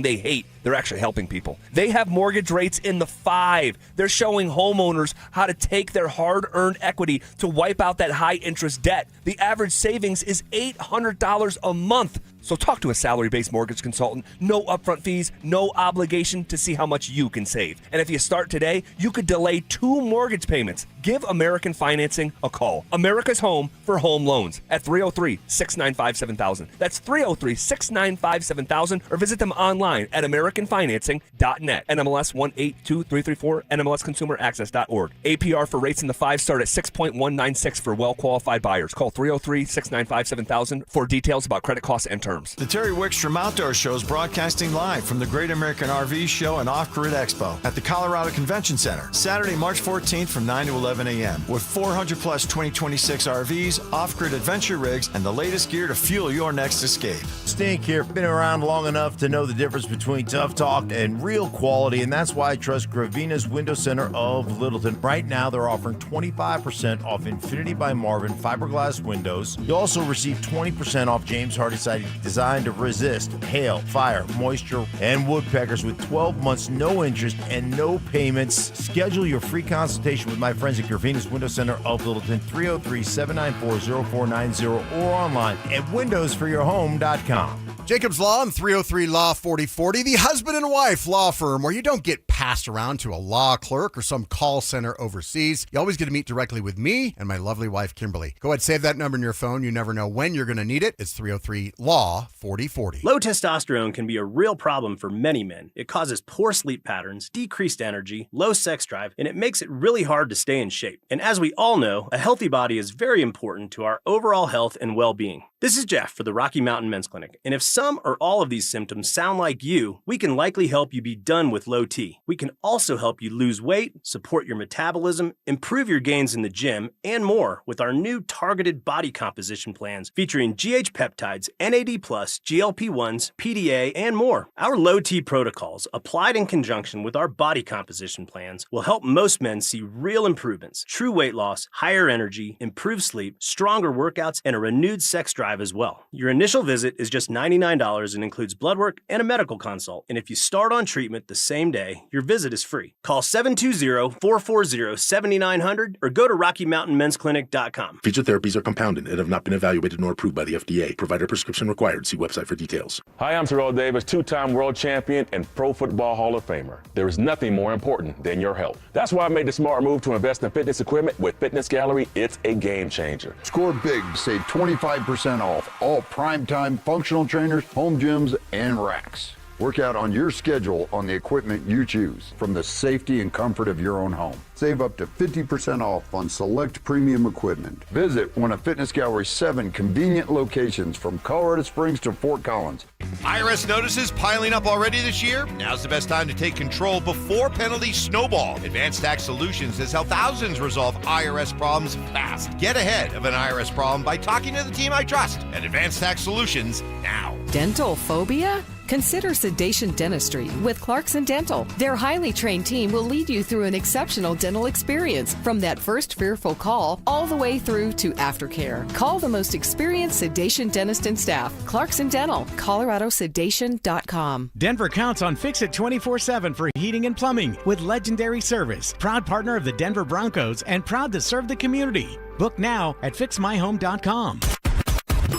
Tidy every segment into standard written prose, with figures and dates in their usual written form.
they hate, they're actually helping people. They have mortgage rates in the 5. They're showing homeowners how to take their hard-earned equity to wipe out that high-interest debt. The average savings is $800 a month. So talk to a salary-based mortgage consultant. No upfront fees, no obligation to see how much you can save. And if you start today, you could delay 2 mortgage payments. Give American Financing a call. America's home for home loans at 303-695-7000. That's 303-695-7000, or visit them online at americanfinancing.net. NMLS 182334, NMLSconsumeraccess.org. APR for rates in the 5 start at 6.196 for well-qualified buyers. Call 303-695-7000 for details about credit costs and terms. The Terry Wickstrom Outdoor Show is broadcasting live from the Great American RV Show and Off-Grid Expo at the Colorado Convention Center, Saturday, March 14th from 9 to 11 a.m. with 400 plus 2026 RVs, off-grid adventure rigs, and the latest gear to fuel your next escape. Stink here. Been around long enough to know the difference between tough talk and real quality, and that's why I trust Gravina's Window Center of Littleton. Right now, they're offering 25% off Infinity by Marvin fiberglass windows. You'll also receive 20% off James Hardy siding designed to resist hail, fire, moisture, and woodpeckers with 12 months, no interest, and no payments. Schedule your free consultation with my friends at Gravina's Window Center of Littleton, 303-794-0490, or online at windowsforyourhome.com. Jacob's Law and 303 Law 4040, the husband and wife law firm where you don't get passed around to a law clerk or some call center overseas. You always get to meet directly with me and my lovely wife, Kimberly. Go ahead, save that number in your phone. You never know when you're going to need it. It's 303 Law 4040. Low testosterone can be a real problem for many men. It causes poor sleep patterns, decreased energy, low sex drive, and it makes it really hard to stay in shape. And as we all know, a healthy body is very important to our overall health and well-being. This is Jeff for the Rocky Mountain Men's Clinic, and if some or all of these symptoms sound like you, we can likely help you be done with low T. We can also help you lose weight, support your metabolism, improve your gains in the gym, and more with our new targeted body composition plans featuring GH peptides, NAD+, GLP-1s, PDA, and more. Our low T protocols, applied in conjunction with our body composition plans, will help most men see real improvements, true weight loss, higher energy, improved sleep, stronger workouts, and a renewed sex drive as well. Your initial visit is just $99 and includes blood work and a medical consult. And if you start on treatment the same day, your visit is free. Call 720-440-7900 or go to RockyMountainMen'sClinic.com. Feature therapies are compounded and have not been evaluated nor approved by the FDA. Provider prescription required. See website for details. Hi, I'm Terrell Davis, 2-time world champion and Pro Football Hall of Famer. There is nothing more important than your health. That's why I made the smart move to invest in fitness equipment with Fitness Gallery. It's a game changer. Score big to save 25% off all primetime functional trainers, home gyms, and racks. Work out on your schedule on the equipment you choose from the safety and comfort of your own home. Save up to 50% off on select premium equipment. Visit one of Fitness Gallery's 7 convenient locations from Colorado Springs to Fort Collins. IRS notices piling up already this year? Now's the best time to take control before penalties snowball. Advanced Tax Solutions has helped thousands resolve IRS problems fast. Get ahead of an IRS problem by talking to the team I trust at Advanced Tax Solutions now. Dental phobia? Consider Sedation Dentistry with Clarkson Dental. Their highly trained team will lead you through an exceptional dental experience from that first fearful call all the way through to aftercare. Call the most experienced sedation dentist and staff. Clarkson Dental, ColoradoSedation.com. Denver counts on Fix-It 24/7 for heating and plumbing with legendary service. Proud partner of the Denver Broncos and proud to serve the community. Book now at FixMyHome.com.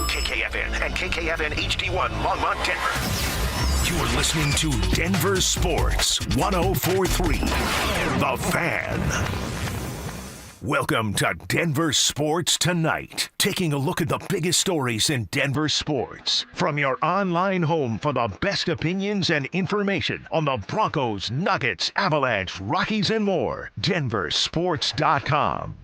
KKFN and KKFN HD1 Longmont, Denver. You're listening to Denver Sports 104.3 The Fan. Welcome to Denver Sports Tonight, taking a look at the biggest stories in Denver sports. From your online home for the best opinions and information on the Broncos, Nuggets, Avalanche, Rockies, and more. DenverSports.com.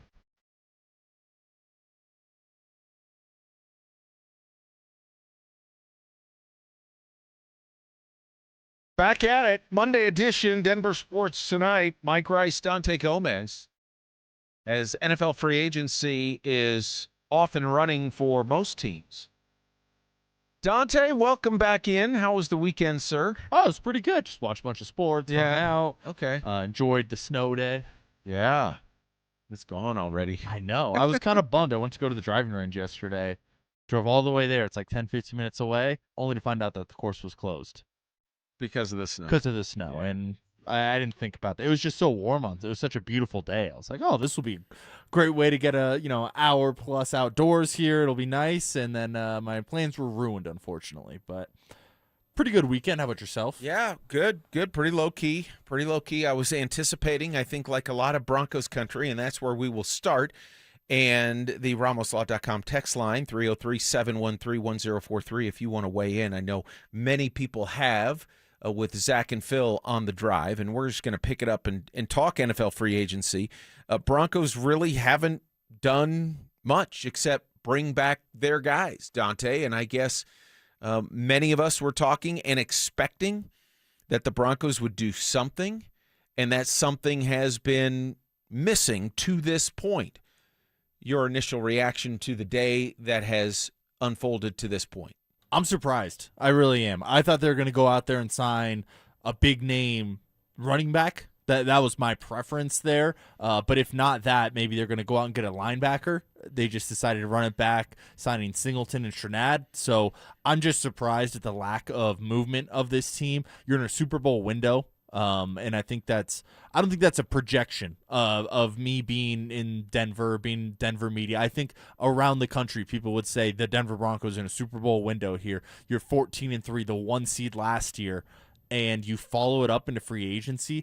Back at it, Monday edition, Denver Sports Tonight. Mike Rice, Dante Gomez. As NFL free agency is off and running for most teams. Dante, welcome back in. How was the weekend, sir? Oh, it was pretty good. Just watched a bunch of sports. Yeah. Hung out. Okay. Enjoyed the snow day. Yeah. It's gone already. I know. I was kind of bummed. I went to go to the driving range yesterday. Drove all the way there. It's like 10, 15 minutes away, only to find out that the course was closed. because of the snow. Because of the snow, and I didn't think about that. It was just so warm on. It was such a beautiful day. I was like, oh, this will be a great way to get a hour plus outdoors here. It'll be nice. And then my plans were ruined, unfortunately. But pretty good weekend. How about yourself? Yeah, good. Pretty low key. I was anticipating, I think, like a lot of Broncos country, and that's where we will start. And the RamosLaw.com text line, 303-713-1043, if you want to weigh in. I know many people have with Zach and Phil on the drive, and we're just going to pick it up and talk NFL free agency. Broncos really haven't done much except bring back their guys, Dante, and I guess many of us were talking and expecting that the Broncos would do something, and that something has been missing to this point. Your initial reaction to the day that has unfolded to this point? I'm surprised. I really am. I thought they were going to go out there and sign a big name running back. That was my preference there. But if not that, maybe they're going to go out and get a linebacker. They just decided to run it back, signing Singleton and Strnad. So I'm just surprised at the lack of movement of this team. You're in a Super Bowl window. And I don't think that's a projection of me being in Denver, being Denver media. I think around the country, people would say the Denver Broncos are in a Super Bowl window here. You're 14-3, the 1 seed last year, and you follow it up into free agency.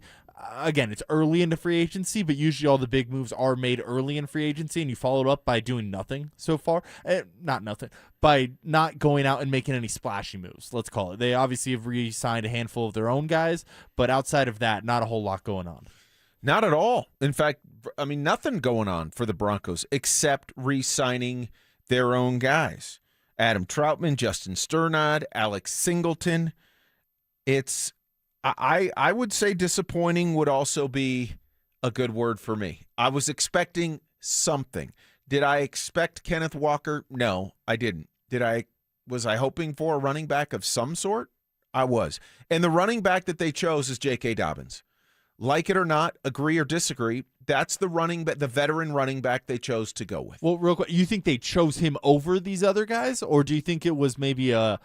Again, it's early into free agency, but usually all the big moves are made early in free agency, and you follow it up by doing nothing so far. Not nothing, by not going out and making any splashy moves, let's call it. They obviously have re-signed a handful of their own guys, but outside of that, not a whole lot going on. Not at all. In fact, I mean, nothing going on for the Broncos except re-signing their own guys. Adam Troutman, Justin Strnad, Alex Singleton. It's I would say disappointing would also be a good word for me. I was expecting something. Did I expect Kenneth Walker? No, I didn't. Was I hoping for a running back of some sort? I was. And the running back that they chose is J.K. Dobbins. Like it or not, agree or disagree, that's the veteran running back they chose to go with. Well, real quick, you think they chose him over these other guys, or do you think it was maybe a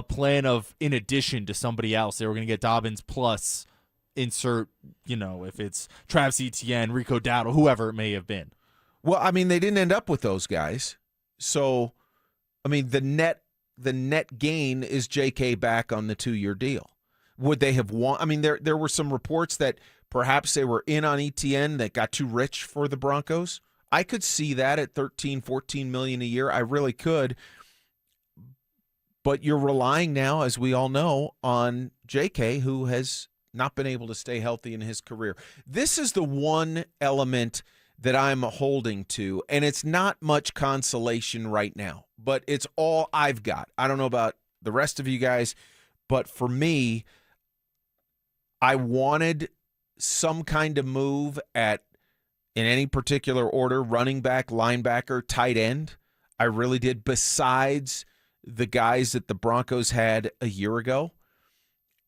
plan of in addition to somebody else? They were going to get Dobbins plus insert, if it's Travis Etienne, Rico Dowdle, whoever it may have been. Well, I mean, they didn't end up with those guys. So, I mean, the net gain is J.K. back on the 2-year deal. Would they have won? I mean, there were some reports that perhaps they were in on ETN that got too rich for the Broncos. I could see that at $13-14 million a year. I really could. But you're relying now, as we all know, on J.K., who has not been able to stay healthy in his career. This is the one element that I'm holding to, and it's not much consolation right now, but it's all I've got. I don't know about the rest of you guys, but for me, I wanted some kind of move in any particular order, running back, linebacker, tight end. I really did, besides the guys that the Broncos had a year ago,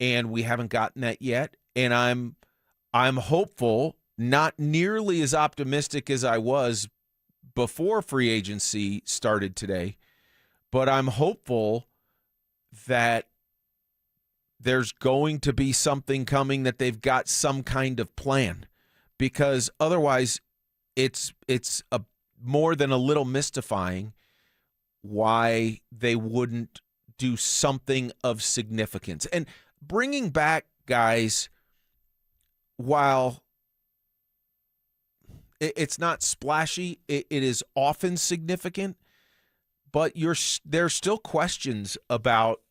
and we haven't gotten that yet. And I'm hopeful, not nearly as optimistic as I was before free agency started today, but I'm hopeful that there's going to be something coming, that they've got some kind of plan, because otherwise it's more than a little mystifying why they wouldn't do something of significance. And bringing back guys, while it's not splashy, it is often significant, but there's still questions about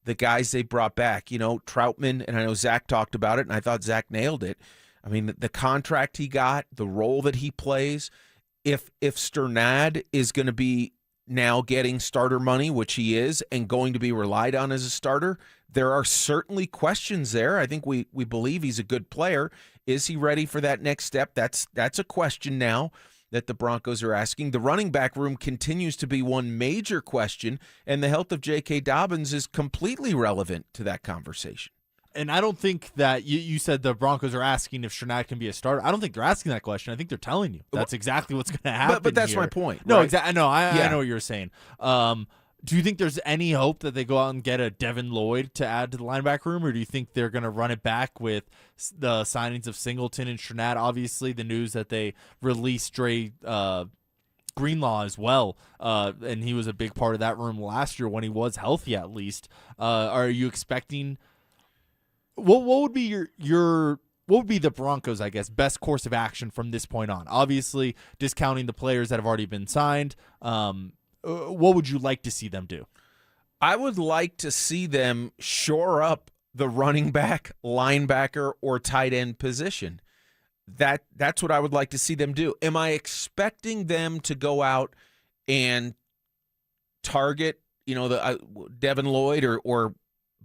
the guys they brought back. Troutman, and I know Zach talked about it, and I thought Zach nailed it. I mean, the contract he got, the role that he plays, if Strnad is going to be now getting starter money, which he is, and going to be relied on as a starter, there are certainly questions there. I think we believe he's a good player. Is he ready for that next step? That's a question now that the Broncos are asking. The running back room continues to be one major question, and the health of J.K. Dobbins is completely relevant to that conversation. And I don't think that you said the Broncos are asking if Strnad can be a starter. I don't think they're asking that question. I think they're telling you that's exactly what's going to happen. But that's here. my point. No, right? exactly. No, I know what you're saying. Do you think there's any hope that they go out and get a Devin Lloyd to add to the linebacker room, or do you think they're going to run it back with the signings of Singleton and Shernatt? Obviously, the news that they released Dre Greenlaw as well, and he was a big part of that room last year when he was healthy, at least. Are you expecting what would be your what would be the Broncos, I guess, best course of action from this point on? Obviously, discounting the players that have already been signed. What would you like to see them do? I would like to see them shore up the running back, linebacker, or tight end position. That's what I would like to see them do. Am I expecting them to go out and target, the Devin Lloyd or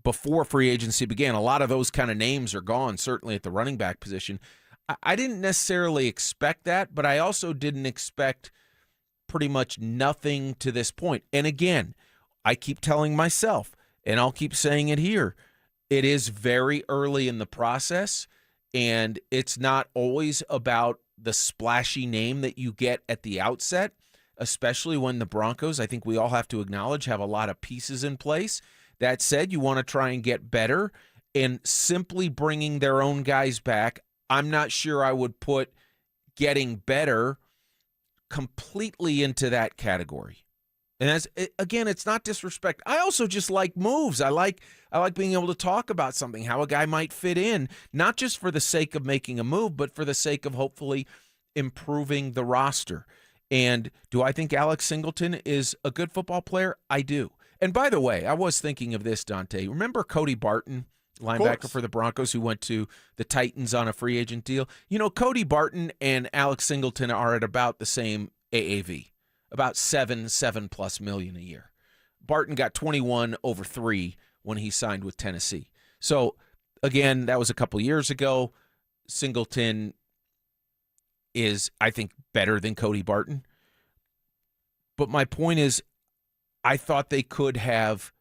before free agency began? A lot of those kind of names are gone, certainly at the running back position. I didn't necessarily expect that, but I also didn't expect pretty much nothing to this point. And again, I keep telling myself, and I'll keep saying it here, it is very early in the process, and it's not always about the splashy name that you get at the outset, especially when the Broncos, I think we all have to acknowledge, have a lot of pieces in place. That said, you want to try and get better, and simply bringing their own guys back, I'm not sure I would put getting better completely into that category. And again, it's not disrespect. I also just like moves. I like being able to talk about something, how a guy might fit in, not just for the sake of making a move, but for the sake of hopefully improving the roster. And do I think Alex Singleton is a good football player? I do. And by the way, I was thinking of this, Dante. Remember Cody Barton, linebacker for the Broncos, who went to the Titans on a free agent deal? Cody Barton and Alex Singleton are at about the same AAV, about $7+ million a year. Barton got 21 over 3 when he signed with Tennessee. So, again, that was a couple years ago. Singleton is, I think, better than Cody Barton. But my point is, I thought they could have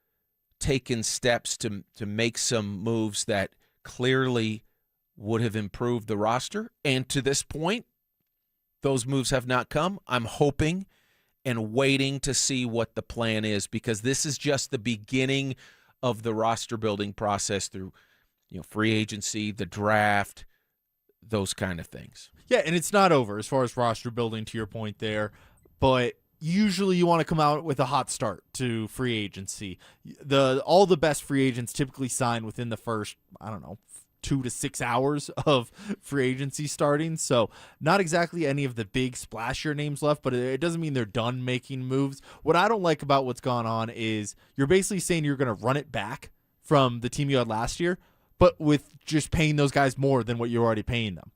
taken steps to make some moves that clearly would have improved the roster. And to this point, those moves have not come. I'm hoping and waiting to see what the plan is, because this is just the beginning of the roster building process through free agency, the draft, those kind of things. Yeah, and it's not over as far as roster building, to your point there, but usually you want to come out with a hot start to free agency. All the best free agents typically sign within the first, 2 to 6 hours of free agency starting. So not exactly any of the big splashier names left, but it doesn't mean they're done making moves. What I don't like about what's gone on is you're basically saying you're going to run it back from the team you had last year, but with just paying those guys more than what you're already paying them.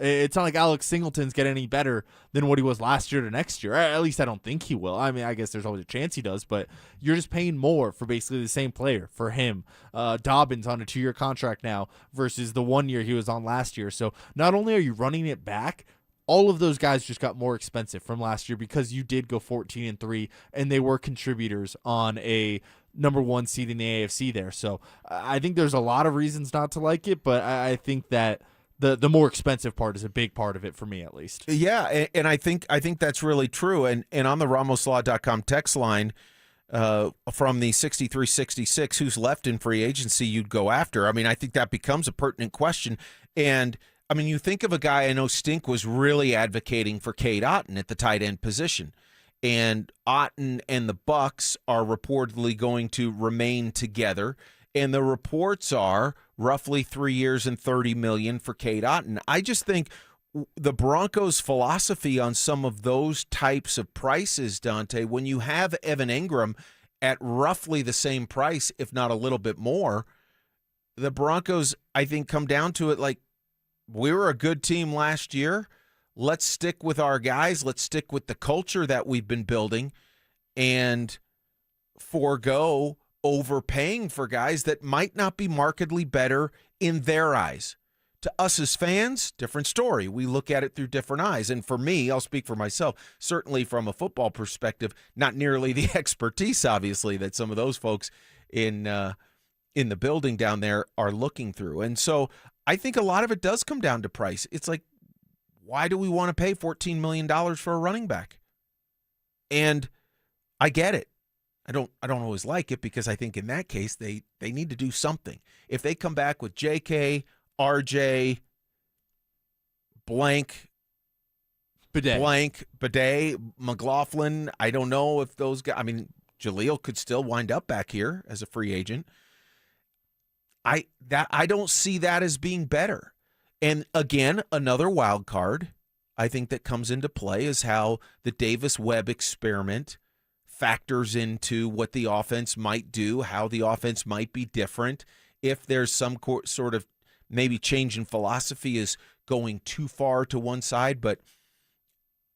It's not like Alex Singleton's get any better than what he was last year to next year. At least I don't think he will. I mean, I guess there's always a chance he does, but you're just paying more for basically the same player for him. Dobbins on a 2-year contract now versus the 1 year he was on last year. So not only are you running it back, all of those guys just got more expensive from last year because you did go 14-3, and they were contributors on a number 1 seed in the AFC there. So I think there's a lot of reasons not to like it, but I think that the more expensive part is a big part of it for me, at least. Yeah, and I think that's really true. And on the RamosLaw.com text line, from the 6366, who's left in free agency you'd go after? I mean, I think that becomes a pertinent question. And, I mean, you think of a guy, I know Stink was really advocating for Cade Otton at the tight end position. And Otton and the Bucs are reportedly going to remain together. And the reports are roughly 3 years and $30 million for Cade Otton. I just think the Broncos' philosophy on some of those types of prices, Dante, when you have Evan Ingram at roughly the same price, if not a little bit more, the Broncos, I think, come down to it like, we were a good team last year. Let's stick with our guys. Let's stick with the culture that we've been building and forego overpaying for guys that might not be markedly better in their eyes. To us as fans, different story. We look at it through different eyes. And for me, I'll speak for myself, certainly from a football perspective, not nearly the expertise, obviously, that some of those folks in the building down there are looking through. And so I think a lot of it does come down to price. It's like, why do we want to pay $14 million for a running back? And I get it. I don't always like it because I think in that case they need to do something. If they come back with JK, RJ, Bidet, McLaughlin, I don't know if those guys, I mean, Jaleel could still wind up back here as a free agent. I don't see that as being better. And again, another wild card I think that comes into play is how the Davis-Webb experiment factors into what the offense might do, how the offense might be different. If there's some sort of maybe change in philosophy is going too far to one side, but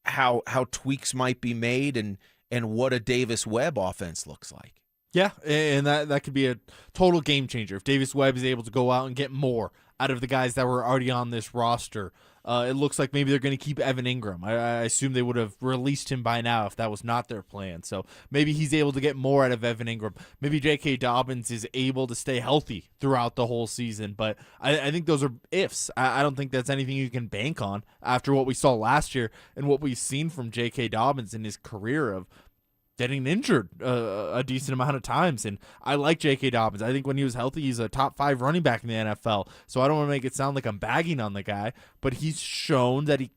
how tweaks might be made and what a Davis-Webb offense looks like. Yeah, and that could be a total game changer if Davis-Webb is able to go out and get more out of the guys that were already on this roster. It looks like maybe they're going to keep Evan Ingram. I assume they would have released him by now if that was not their plan. So maybe he's able to get more out of Evan Ingram. Maybe J.K. Dobbins is able to stay healthy throughout the whole season. But I think those are ifs. I don't think that's anything you can bank on after what we saw last year and what we've seen from J.K. Dobbins in his career of getting injured a decent amount of times. And I like J.K. Dobbins. I think when he was healthy, he's a top 5 running back in the NFL. So I don't want to make it sound like I'm bagging on the guy, but he's shown that he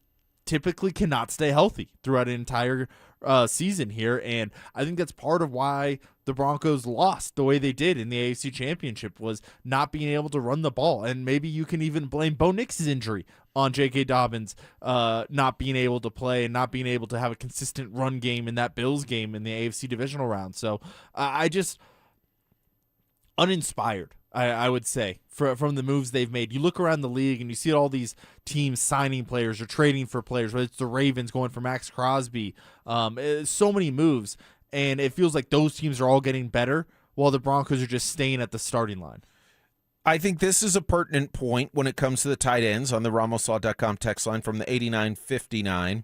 typically cannot stay healthy throughout an entire season here. And I think that's part of why the Broncos lost the way they did in the AFC Championship was not being able to run the ball. And maybe you can even blame Bo Nix's injury on J.K. Dobbins not being able to play and not being able to have a consistent run game in that Bills game in the AFC divisional round. So I just uninspired, I would say, from the moves they've made. You look around the league and you see all these teams signing players or trading for players, whether it's the Ravens going for Max Crosby, so many moves, and it feels like those teams are all getting better while the Broncos are just staying at the starting line. I think this is a pertinent point when it comes to the tight ends on the RamosLaw.com text line from the 8959.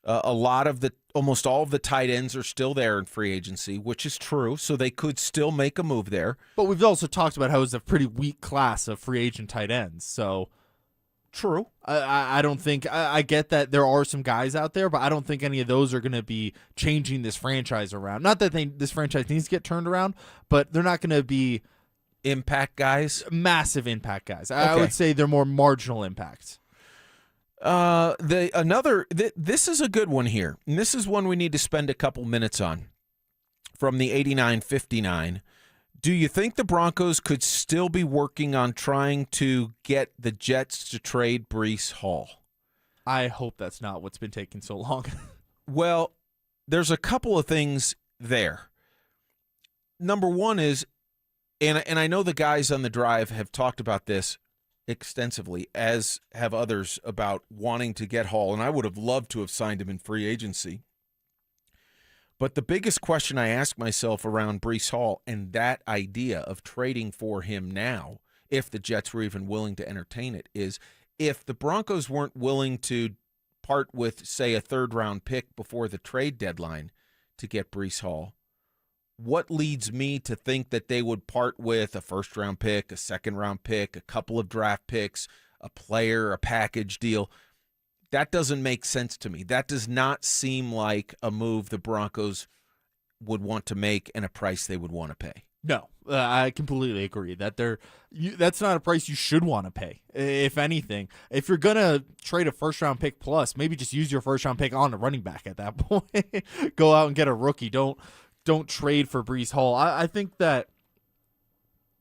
Almost all of the tight ends are still there in free agency, which is true, so they could still make a move there. But we've also talked about how it's a pretty weak class of free agent tight ends, so true. I don't think I get that there are some guys out there, but I don't think any of those are going to be changing this franchise around. Not that this franchise needs to get turned around, but they're not going to be impact guys, massive impact guys. Okay. I would say they're more marginal impacts. This is a good one here, and this is one we need to spend a couple minutes on. From the 8959, do you think the Broncos could still be working on trying to get the Jets to trade Breece Hall? I hope that's not what's been taking so long. Well, there's a couple of things there. Number one is, and I know the guys on the drive have talked about this extensively, as have others, about wanting to get Hall, and I would have loved to have signed him in free agency. But the biggest question I ask myself around Breece Hall and that idea of trading for him now, if the Jets were even willing to entertain it, is if the Broncos weren't willing to part with, say, a third-round pick before the trade deadline to get Breece Hall, what leads me to think that they would part with a first-round pick, a second-round pick, a couple of draft picks, a player, a package deal? That doesn't make sense to me. That does not seem like a move the Broncos would want to make and a price they would want to pay. No, I completely agree that that's not a price you should want to pay. If anything, if you're going to trade a first-round pick plus, maybe just use your first-round pick on a running back at that point. Go out and get a rookie. Don't trade for Breece Hall. I think that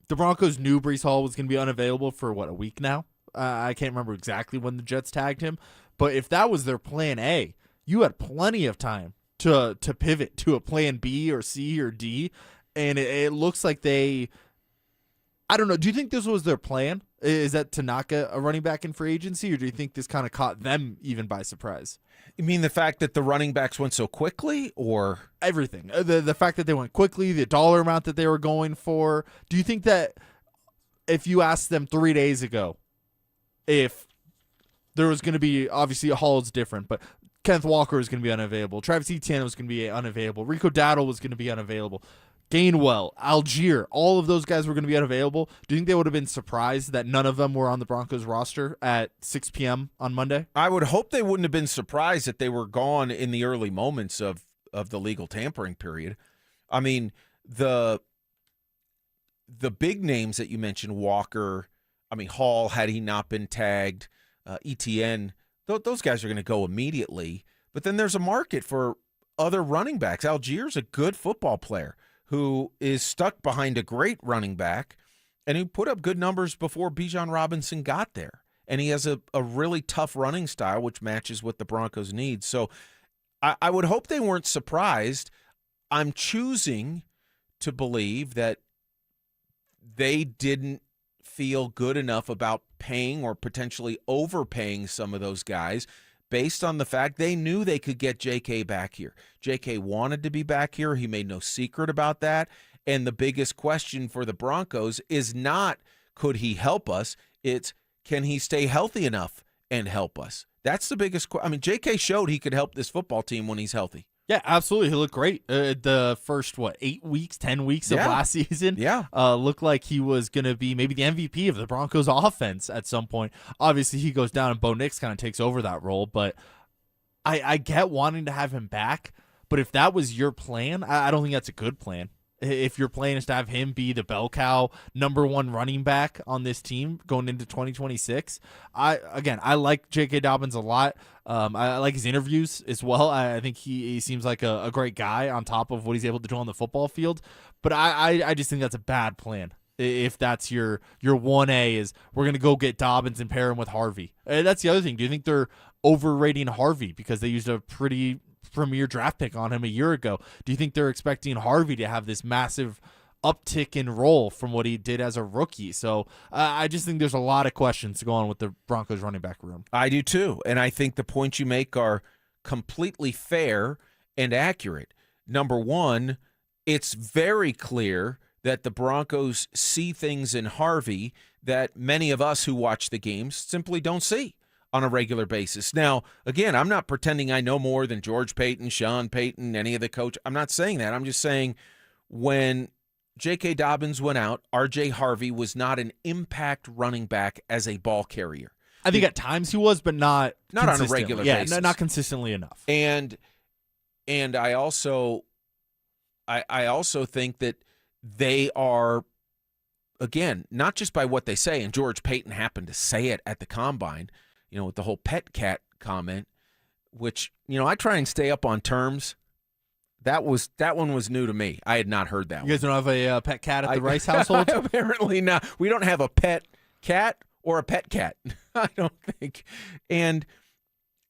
the Broncos knew Breece Hall was going to be unavailable for, a week now? I can't remember exactly when the Jets tagged him. But if that was their plan A, you had plenty of time to pivot to a plan B or C or D. And it looks like I don't know. Do you think this was their plan? Is that to knock a running back in free agency? Or do you think this kind of caught them even by surprise? You mean the fact that the running backs went so quickly, or everything? The fact that they went quickly, the dollar amount that they were going for. Do you think that if you asked them 3 days ago, if there was going to be, obviously Hall is different, but Kenneth Walker was going to be unavailable, Travis Etienne was going to be unavailable, Rico Dowdle was going to be unavailable, Gainwell, Algier, all of those guys were going to be unavailable. Do you think they would have been surprised that none of them were on the Broncos roster at 6 p.m. on Monday? I would hope they wouldn't have been surprised that they were gone in the early moments of the legal tampering period. I mean, the big names that you mentioned, Walker, Hall, had he not been tagged, ETN, those guys are going to go immediately. But then there's a market for other running backs. Algiers a good football player who is stuck behind a great running back and who put up good numbers before Bijan Robinson got there. And he has a really tough running style, which matches what the Broncos need. So I would hope they weren't surprised. I'm choosing to believe that they didn't feel good enough about paying or potentially overpaying some of those guys based on the fact they knew they could get JK back here. JK wanted to be back here. He made no secret about that. And the biggest question for the Broncos is not, could he help us? It's, can he stay healthy enough and help us? That's the biggest question. JK showed he could help this football team when he's healthy. Yeah, absolutely. He looked great. The first, 10 weeks of last season? Looked like he was going to be maybe the MVP of the Broncos offense at some point. Obviously, he goes down and Bo Nix kind of takes over that role, but I get wanting to have him back. But if that was your plan, I don't think that's a good plan. If your plan is to have him be the bell cow number one running back on this team going into 2026, I like J.K. Dobbins a lot. I like his interviews as well. I think he seems like a great guy on top of what he's able to do on the football field. But I just think that's a bad plan. If that's your 1A is we're going to go get Dobbins and pair him with Harvey. That's the other thing. Do you think they're overrating Harvey because they used a pretty premier draft pick on him a year ago? Do you think they're expecting Harvey to have this massive uptick in role from what he did as a rookie? So I just think there's a lot of questions to go on with the Broncos running back room. I do too. And I think the points you make are completely fair and accurate. Number one, it's very clear that the Broncos see things in Harvey that many of us who watch the games simply don't see on a regular basis. Now, again, I'm not pretending I know more than George Payton, Sean Payton, any of the coach. I'm not saying that. I'm just saying when J.K. Dobbins went out, R.J. Harvey was not an impact running back as a ball carrier. I think at times he was, but not on a regular basis. Yeah, not consistently enough. And I also think that they are, again, not just by what they say, and George Payton happened to say it at the Combine, with the whole pet cat comment, which, I try and stay up on terms. That one was new to me. I had not heard that one. You guys don't have a pet cat at the Rice household? Apparently not. We don't have a pet cat or a pet cat, I don't think. And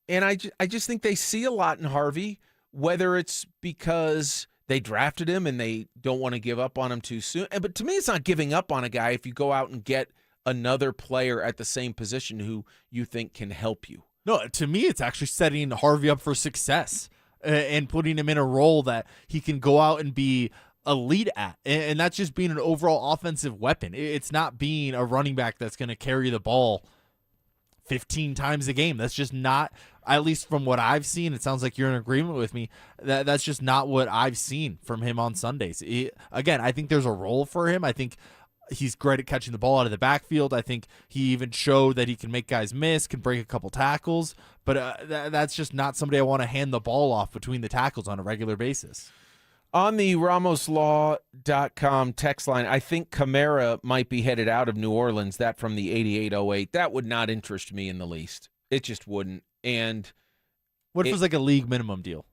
I just think they see a lot in Harvey, whether it's because they drafted him and they don't want to give up on him too soon. But to me, it's not giving up on a guy if you go out and get another player at the same position who you think can help you. No, to me, it's actually setting Harvey up for success and putting him in a role that he can go out and be elite at. And that's just being an overall offensive weapon. It's not being a running back that's going to carry the ball 15 times a game. That's just not, at least from what I've seen, it sounds like you're in agreement with me, that's just not what I've seen from him on Sundays. Again, I think there's a role for him. I think he's great at catching the ball out of the backfield. I think he even showed that he can make guys miss, can break a couple tackles, but that's just not somebody I want to hand the ball off between the tackles on a regular basis. On the RamosLaw.com text line, I think Kamara might be headed out of New Orleans, that from the 88-08. That would not interest me in the least. It just wouldn't. And what if it was like a league minimum deal?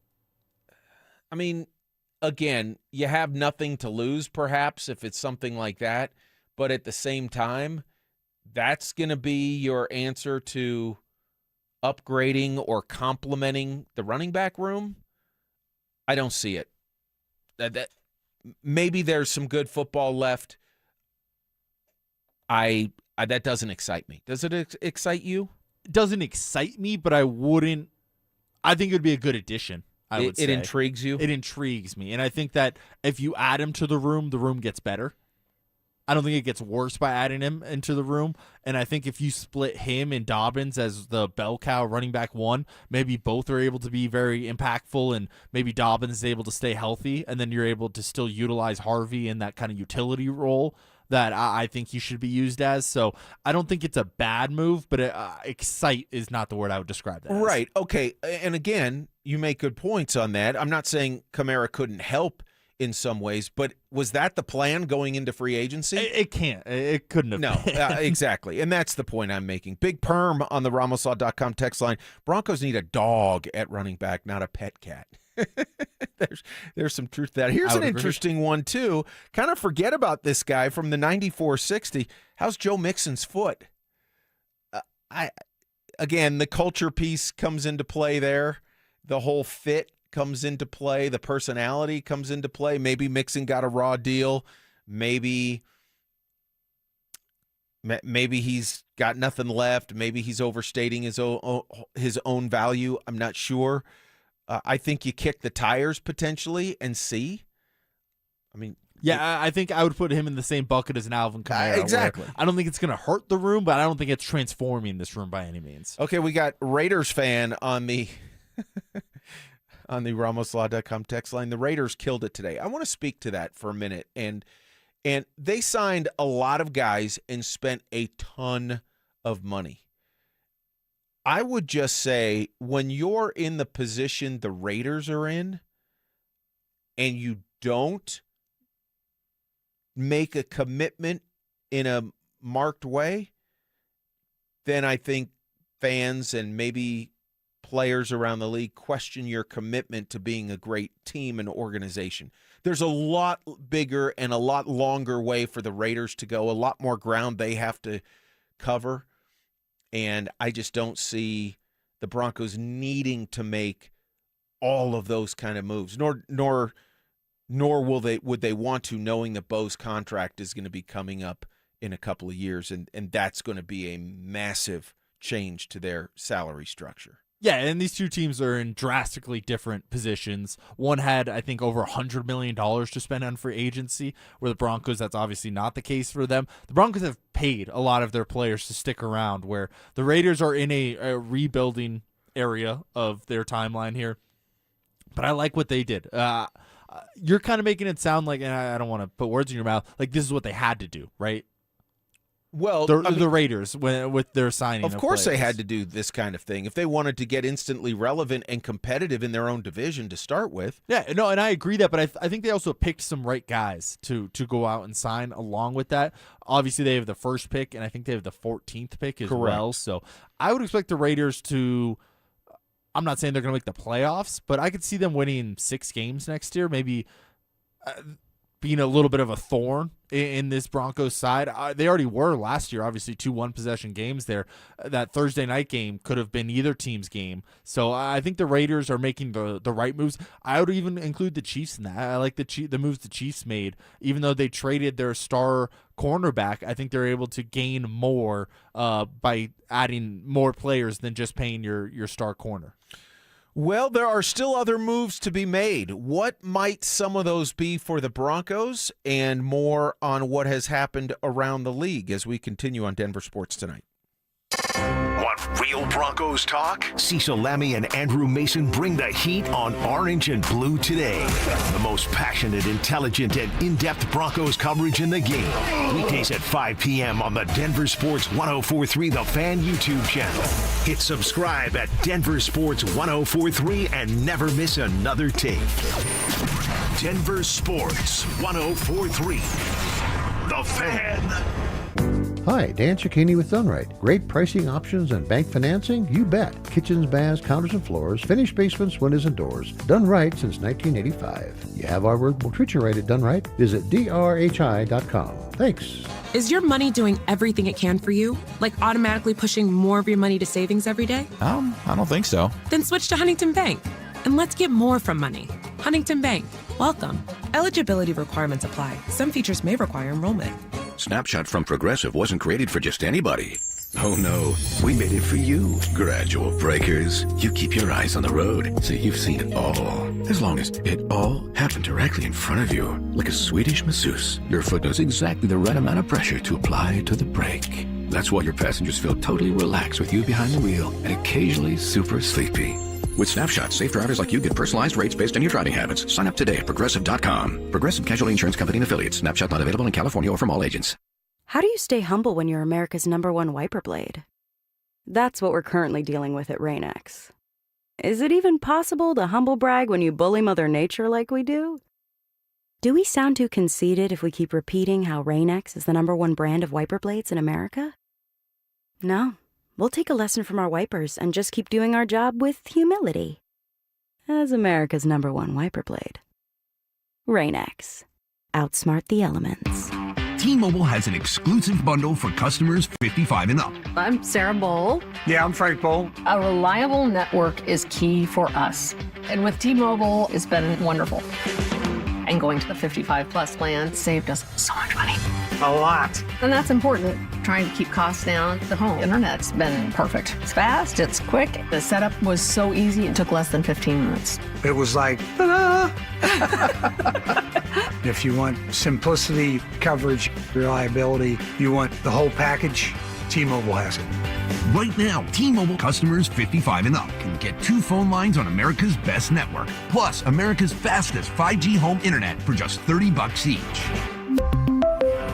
Again, you have nothing to lose, perhaps, if it's something like that. But at the same time, that's going to be your answer to upgrading or complementing the running back room. I don't see it. That maybe there's some good football left. That doesn't excite me. Does it excite you? It doesn't excite me, but I wouldn't. I think it would be a good addition. It intrigues you? It intrigues me. And I think that if you add him to the room gets better. I don't think it gets worse by adding him into the room. And I think if you split him and Dobbins as the bell cow running back one, maybe both are able to be very impactful and maybe Dobbins is able to stay healthy. And then you're able to still utilize Harvey in that kind of utility role that I think he should be used as. So I don't think it's a bad move, but excite is not the word I would describe that as. Okay. And again, you make good points on that. I'm not saying Kamara couldn't help in some ways. But was that the plan going into free agency? It can't. It couldn't have. No, exactly. And that's the point I'm making. Big Perm on the RamosLaw.com text line. Broncos need a dog at running back, not a pet cat. There's some truth to that. Here's an interesting one, too. Kind of forget about this guy from the 94-60. How's Joe Mixon's foot? Again, the culture piece comes into play there. The whole fit comes into play. The personality comes into play. Maybe Mixon got a raw deal. Maybe he's got nothing left. Maybe he's overstating his own value. I'm not sure. I think you kick the tires potentially and see. I mean, yeah, I think I would put him in the same bucket as an Alvin Kamara. Exactly. I don't think it's going to hurt the room, but I don't think it's transforming this room by any means. Okay, we got Raiders fan on the on the RamosLaw.com text line. The Raiders killed it today. I want to speak to that for a minute. And they signed a lot of guys and spent a ton of money. I would just say when you're in the position the Raiders are in and you don't make a commitment in a marked way, then I think fans and maybe players around the league question your commitment to being a great team and organization. There's a lot bigger and a lot longer way for the Raiders to go, a lot more ground they have to cover. And I just don't see the Broncos needing to make all of those kind of moves, nor would they want to, knowing that Bo's contract is going to be coming up in a couple of years, and that's going to be a massive change to their salary structure. Yeah, and these two teams are in drastically different positions. One had, I think, over $100 million to spend on free agency, where the Broncos, that's obviously not the case for them. The Broncos have paid a lot of their players to stick around, where the Raiders are in a rebuilding area of their timeline here. But I like what they did. You're kind of making it sound like, and I don't want to put words in your mouth, like this is what they had to do, right? Well, the Raiders with their signing. Of course, they had to do this kind of thing if they wanted to get instantly relevant and competitive in their own division to start with. Yeah, no, and I agree that, but I think they also picked some right guys to go out and sign along with that. Obviously, they have the first pick, and I think they have the 14th pick as well. So I would expect the Raiders to. I'm not saying they're going to make the playoffs, but I could see them winning 6 games next year, maybe being a little bit of a thorn in this Broncos side. They already were last year, obviously 2 one-possession games there. That Thursday night game could have been either team's game. So I think the Raiders are making the right moves. I would even include the Chiefs in that. I like the moves the Chiefs made. Even though they traded their star cornerback, I think they're able to gain more by adding more players than just paying your star corner. Well, there are still other moves to be made. What might some of those be for the Broncos, and more on what has happened around the league as we continue on Denver Sports Tonight. Want real Broncos talk? Cecil Lammy and Andrew Mason bring the heat on Orange and Blue today. The most passionate, intelligent, and in-depth Broncos coverage in the game. Weekdays at 5 p.m. on the Denver Sports 104.3 The Fan YouTube channel. Hit subscribe at Denver Sports 104.3 and never miss another tape. Denver Sports 104.3 The Fan. Hi, Dan Cicchini with Dunright. Great pricing options and bank financing? You bet. Kitchens, baths, counters and floors, finished basements, windows and doors. Done right since 1985. You have our word, we'll treat you right at Done Right. Visit drhi.com. Thanks. Is your money doing everything it can for you? Like automatically pushing more of your money to savings every day? I don't think so. Then switch to Huntington Bank. And let's get more from money. Huntington Bank. Welcome. Eligibility requirements apply. Some features may require enrollment. Snapshot from Progressive wasn't created for just anybody. Oh no, we made it for you, gradual breakers. You keep your eyes on the road, so you've seen it all. As long as it all happened directly in front of you, like a Swedish masseuse, your foot knows exactly the right amount of pressure to apply to the brake. That's why your passengers feel totally relaxed with you behind the wheel and occasionally super sleepy. With Snapshot, safe drivers like you get personalized rates based on your driving habits. Sign up today at Progressive.com. Progressive Casualty Insurance Company and Affiliates. Snapshot not available in California or from all agents. How do you stay humble when you're America's #1 wiper blade? That's what we're currently dealing with at Rain-X. Is it even possible to humble brag when you bully Mother Nature like we do? Do we sound too conceited if we keep repeating how Rain-X is the #1 brand of wiper blades in America? No, we'll take a lesson from our wipers and just keep doing our job with humility. As America's #1 wiper blade. Rain-X. Outsmart the elements. T-Mobile has an exclusive bundle for customers 55 and up. I'm Sarah Bowl. Yeah, I'm Frank Bowl. A reliable network is key for us. And with T-Mobile, it's been wonderful. And going to the 55 plus plan saved us so much money. A lot. And that's important. Trying to keep costs down. The home internet's been perfect. It's fast, it's quick. The setup was so easy, it took less than 15 minutes. It was like, ta-da! If you want simplicity, coverage, reliability, you want the whole package, T-Mobile has it. Right now, T-Mobile customers 55 and up can get 2 phone lines on America's best network, plus America's fastest 5G home internet for just $30 each.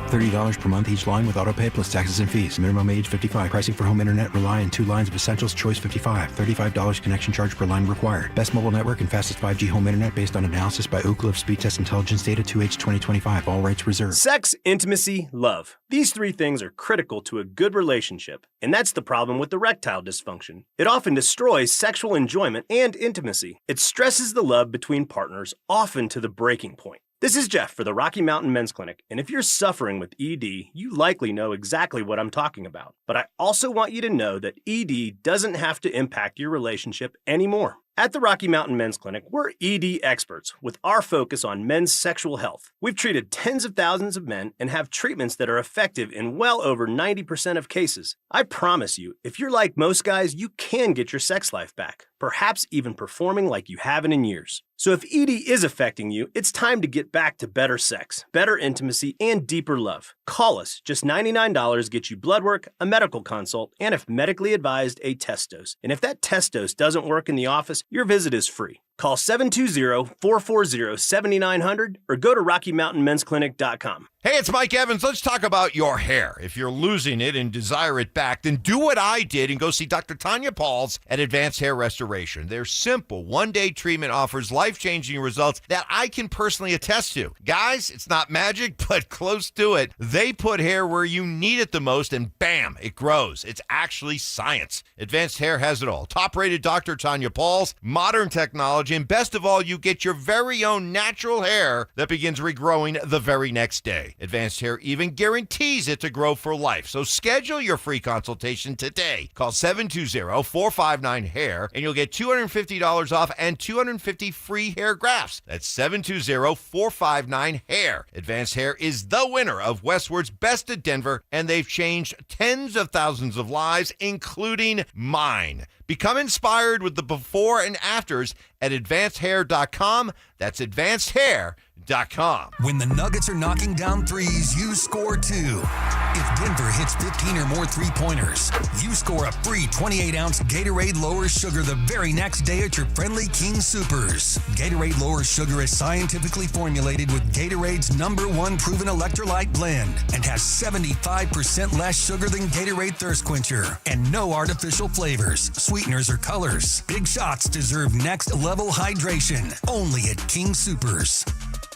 $30 per month each line with autopay plus taxes and fees. Minimum age 55. Pricing for home internet rely on 2 lines of Essentials. Choice 55. $35 connection charge per line required. Best mobile network and fastest 5G home internet based on analysis by Ookla of Speed Test Intelligence data 2H 2025. All rights reserved. Sex, intimacy, love. These 3 things are critical to a good relationship. And that's the problem with erectile dysfunction. It often destroys sexual enjoyment and intimacy. It stresses the love between partners, often to the breaking point. This is Jeff for the Rocky Mountain Men's Clinic, and if you're suffering with ED, you likely know exactly what I'm talking about. But I also want you to know that ED doesn't have to impact your relationship anymore. At the Rocky Mountain Men's Clinic, we're ED experts with our focus on men's sexual health. We've treated tens of thousands of men and have treatments that are effective in well over 90% of cases. I promise you, if you're like most guys, you can get your sex life back, perhaps even performing like you haven't in years. So if ED is affecting you, it's time to get back to better sex, better intimacy, and deeper love. Call us. Just $99 gets you blood work, a medical consult, and if medically advised, a test dose. And if that test dose doesn't work in the office, your visit is free. Call 720-440-7900 or go to RockyMountainMen'sClinic.com. Hey, it's Mike Evans. Let's talk about your hair. If you're losing it and desire it back, then do what I did and go see Dr. Tanya Pauls at Advanced Hair Restoration. Their simple one-day treatment offers life-changing results that I can personally attest to. Guys, it's not magic, but close to it. They put hair where you need it the most, and bam, it grows. It's actually science. Advanced Hair has it all. Top-rated Dr. Tanya Pauls, modern technology, and best of all, you get your very own natural hair that begins regrowing the very next day. Advanced Hair even guarantees it to grow for life. So schedule your free consultation today. Call 720-459-HAIR and you'll get $250 off and 250 free hair grafts. That's 720-459-HAIR. Advanced Hair is the winner of Westward's Best of Denver, and they've changed tens of thousands of lives, including mine. Become inspired with the before and afters at advancedhair.com. That's advancedhair.com. When the Nuggets are knocking down threes, you score too. If Denver hits 15 or more three-pointers, you score a free 28-ounce Gatorade Lower Sugar the very next day at your friendly King Supers. Gatorade Lower Sugar is scientifically formulated with Gatorade's #1 proven electrolyte blend and has 75% less sugar than Gatorade Thirst Quencher and no artificial flavors, sweeteners, or colors. Big shots deserve next-level hydration. Only at King Supers.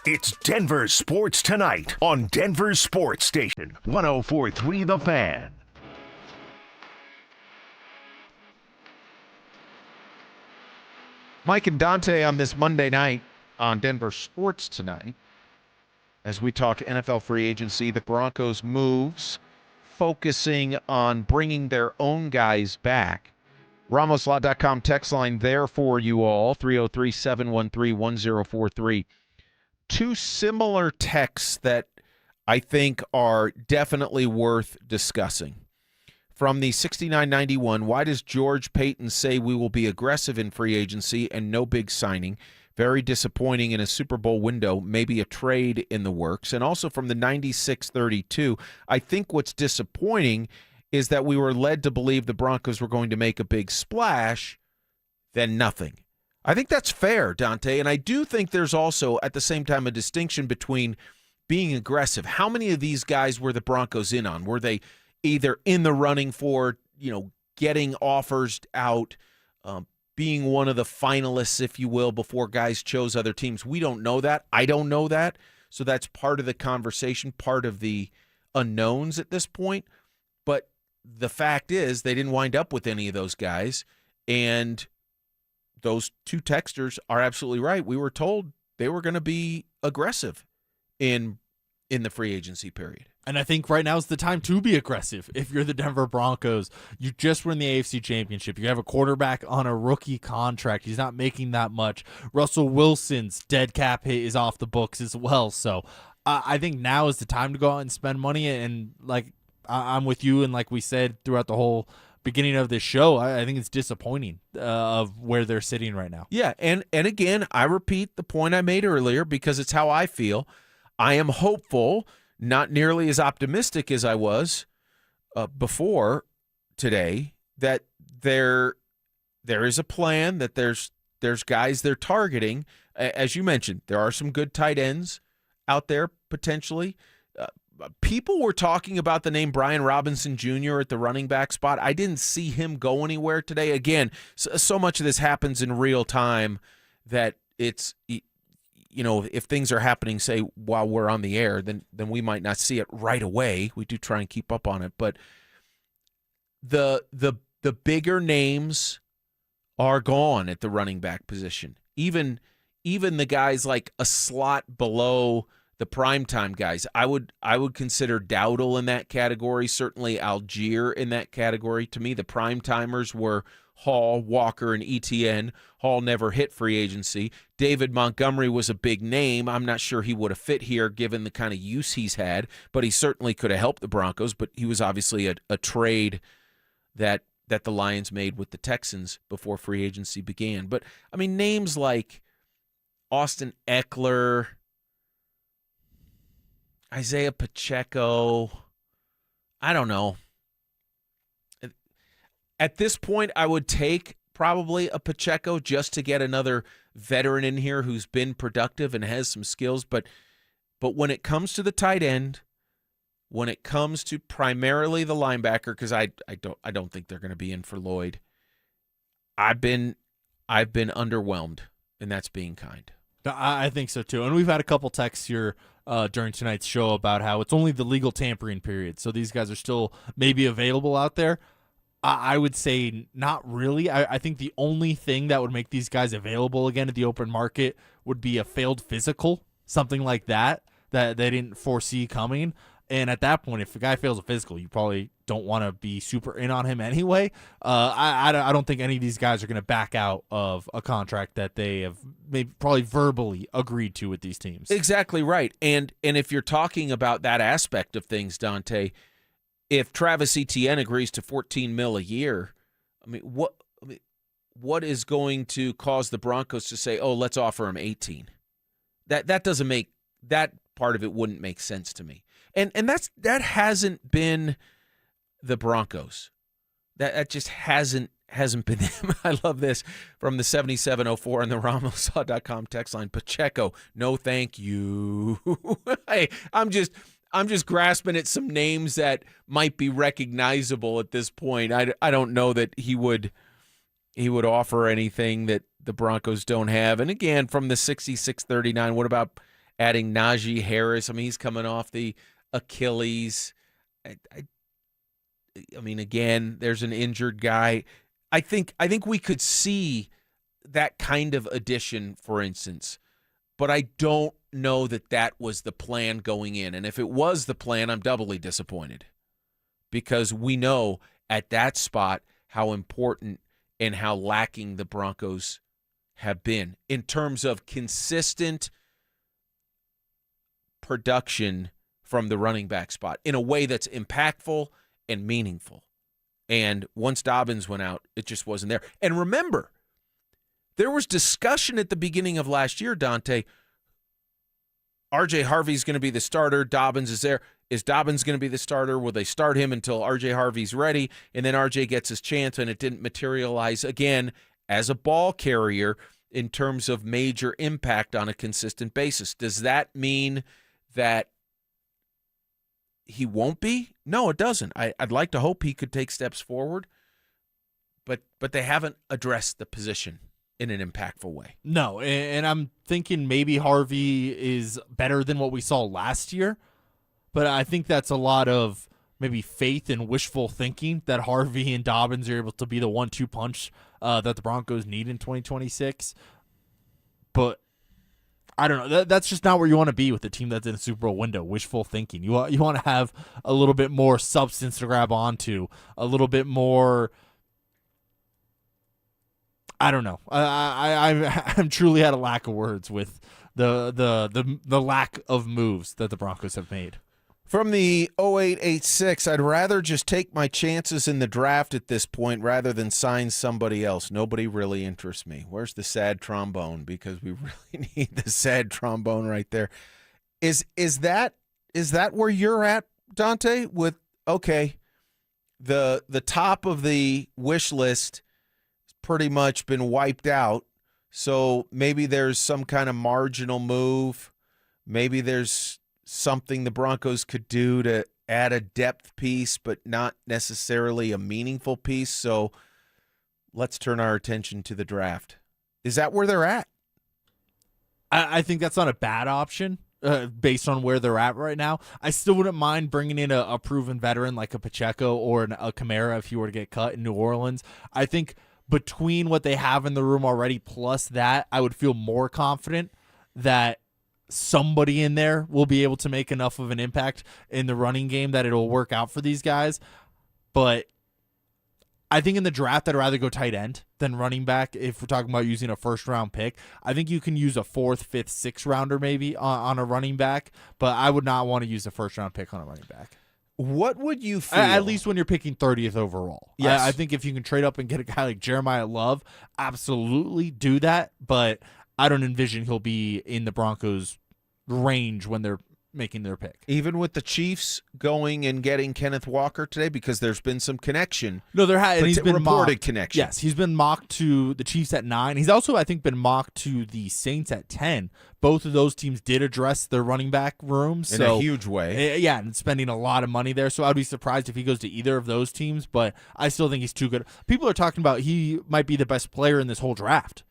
It's Denver Sports Tonight on Denver Sports Station 104.3 The Fan. Mike and Dante on this Monday night on Denver Sports Tonight. As we talk NFL free agency, the Broncos moves, focusing on bringing their own guys back. RamosLaw.com text line there for you all, 303-713-1043. 2 similar texts that I think are definitely worth discussing. From the 6991, why does George Payton say we will be aggressive in free agency and no big signing? Very disappointing in a Super Bowl window, maybe a trade in the works. And also from the 9632, I think what's disappointing is that we were led to believe the Broncos were going to make a big splash, then nothing. I think that's fair, Dante, and I do think there's also, at the same time, a distinction between being aggressive. How many of these guys were the Broncos in on? Were they either in the running for, getting offers out, being one of the finalists, if you will, before guys chose other teams? We don't know that. I don't know that. So that's part of the conversation, part of the unknowns at this point. But the fact is they didn't wind up with any of those guys. And those two texters are absolutely right. We were told they were going to be aggressive in the free agency period. And I think right now is the time to be aggressive. If you're the Denver Broncos, you just win the AFC Championship. You have a quarterback on a rookie contract. He's not making that much. Russell Wilson's dead cap hit is off the books as well. So I think now is the time to go out and spend money. And like I'm with you, and like we said throughout the whole beginning of this show, I think it's disappointing of where they're sitting right now. Yeah, and again, I repeat the point I made earlier because it's how I feel. I am hopeful, not nearly as optimistic as I was before today, that there is a plan, that there's guys they're targeting. As you mentioned, there are some good tight ends out there potentially. People were talking about the name Brian Robinson Jr. at the running back spot. I didn't see him go anywhere today. Again, so much of this happens in real time that it's, if things are happening, say, while we're on the air, then we might not see it right away. We do try and keep up on it. But the bigger names are gone at the running back position. Even the guys like a slot below the primetime guys. I would consider Dowdle in that category, certainly Algier in that category. To me, the primetimers were Hall, Walker, and ETN. Hall never hit free agency. David Montgomery was a big name. I'm not sure he would have fit here given the kind of use he's had, but he certainly could have helped the Broncos, but he was obviously a trade that the Lions made with the Texans before free agency began. But, I mean, names like Austin Eckler, Isaiah Pacheco, I don't know. At this point, I would take probably a Pacheco just to get another veteran in here who's been productive and has some skills. But when it comes to the tight end, when it comes to primarily the linebacker, because I don't think they're going to be in for Lloyd, I've been underwhelmed, and that's being kind. I think so too. And we've had a couple texts here during tonight's show about how it's only the legal tampering period, so these guys are still maybe available out there. I would say not really. I think the only thing that would make these guys available again at the open market would be a failed physical, something like that they didn't foresee coming. And at that point, if a guy fails a physical, you probably don't want to be super in on him anyway. I don't think any of these guys are going to back out of a contract that they have maybe probably verbally agreed to with these teams. What right. And if you're talking about that aspect of things, Dante, if Travis Etienne agrees to $14 million a year, what is going to cause the Broncos to say, "Oh, let's offer him 18"? That doesn't make that part of it wouldn't make sense to me. And that hasn't been the Broncos. That just hasn't been them. I love this from the 7704 on the RamosSaw.com text line. Pacheco, no thank you. Hey, I'm just grasping at some names that might be recognizable at this point. I don't know that he would offer anything that the Broncos don't have. And again, from the 6639, what about adding Najee Harris? I mean, he's coming off the Achilles. I mean, again, there's an injured guy. I think we could see that kind of addition, for instance, but I don't know that was the plan going in. And if it was the plan, I'm doubly disappointed because we know at that spot how important and how lacking the Broncos have been in terms of consistent production from the running back spot in a way that's impactful and meaningful. And once Dobbins went out, it just wasn't there. And remember, there was discussion at the beginning of last year, Dante. R.J. Harvey's going to be the starter. Dobbins is there. Is Dobbins going to be the starter? Will they start him until R.J. Harvey's ready? And then R.J. gets his chance, and it didn't materialize again as a ball carrier in terms of major impact on a consistent basis. Does that mean that he won't be? No, it doesn't. I'd like to hope he could take steps forward, but they haven't addressed the position. in an impactful way. No, and I'm thinking maybe Harvey is better than what we saw last year, but I think that's a lot of maybe faith and wishful thinking that Harvey and Dobbins are able to be the 1-2 punch that the Broncos need in 2026. But I don't know. That's just not where you want to be with a team that's in a Super Bowl window. Wishful thinking. You want to have a little bit more substance to grab onto, a little bit more. I don't know. I'm truly at a lack of words with the lack of moves that the Broncos have made. From the 0886, I'd rather just take my chances in the draft at this point rather than sign somebody else. Nobody really interests me. Where's the sad trombone? Because we really need the sad trombone right there. Is that where you're at, Dante? With okay, the top of the wish list has pretty much been wiped out. So maybe there's some kind of marginal move. Maybe there's something the Broncos could do to add a depth piece, but not necessarily a meaningful piece. So let's turn our attention to the draft. Is that where they're at? I think that's not a bad option based on where they're at right now. I still wouldn't mind bringing in a proven veteran like a Pacheco or a Kamara if he were to get cut in New Orleans. I think between what they have in the room already plus that, I would feel more confident that somebody in there will be able to make enough of an impact in the running game that it'll work out for these guys. But I think in the draft, I'd rather go tight end than running back. If we're talking about using a first-round pick, I think you can use a 4th, 5th, 6th rounder maybe on a running back, but I would not want to use a first-round pick on a running back. What would you feel? At least when you're picking 30th overall. Yes. I think if you can trade up and get a guy like Jeremiah Love, absolutely do that, but I don't envision he'll be in the Broncos' range when they're making their pick. Even with the Chiefs going and getting Kenneth Walker today, because there's been some connection. No, he's been reported mocked. connection. Yes, he's been mocked to the Chiefs at 9. He's also, I think, been mocked to the Saints at 10. Both of those teams did address their running back rooms In a huge way. Yeah, and spending a lot of money there. So I'd be surprised if he goes to either of those teams, but I still think he's too good. People are talking about he might be the best player in this whole draft.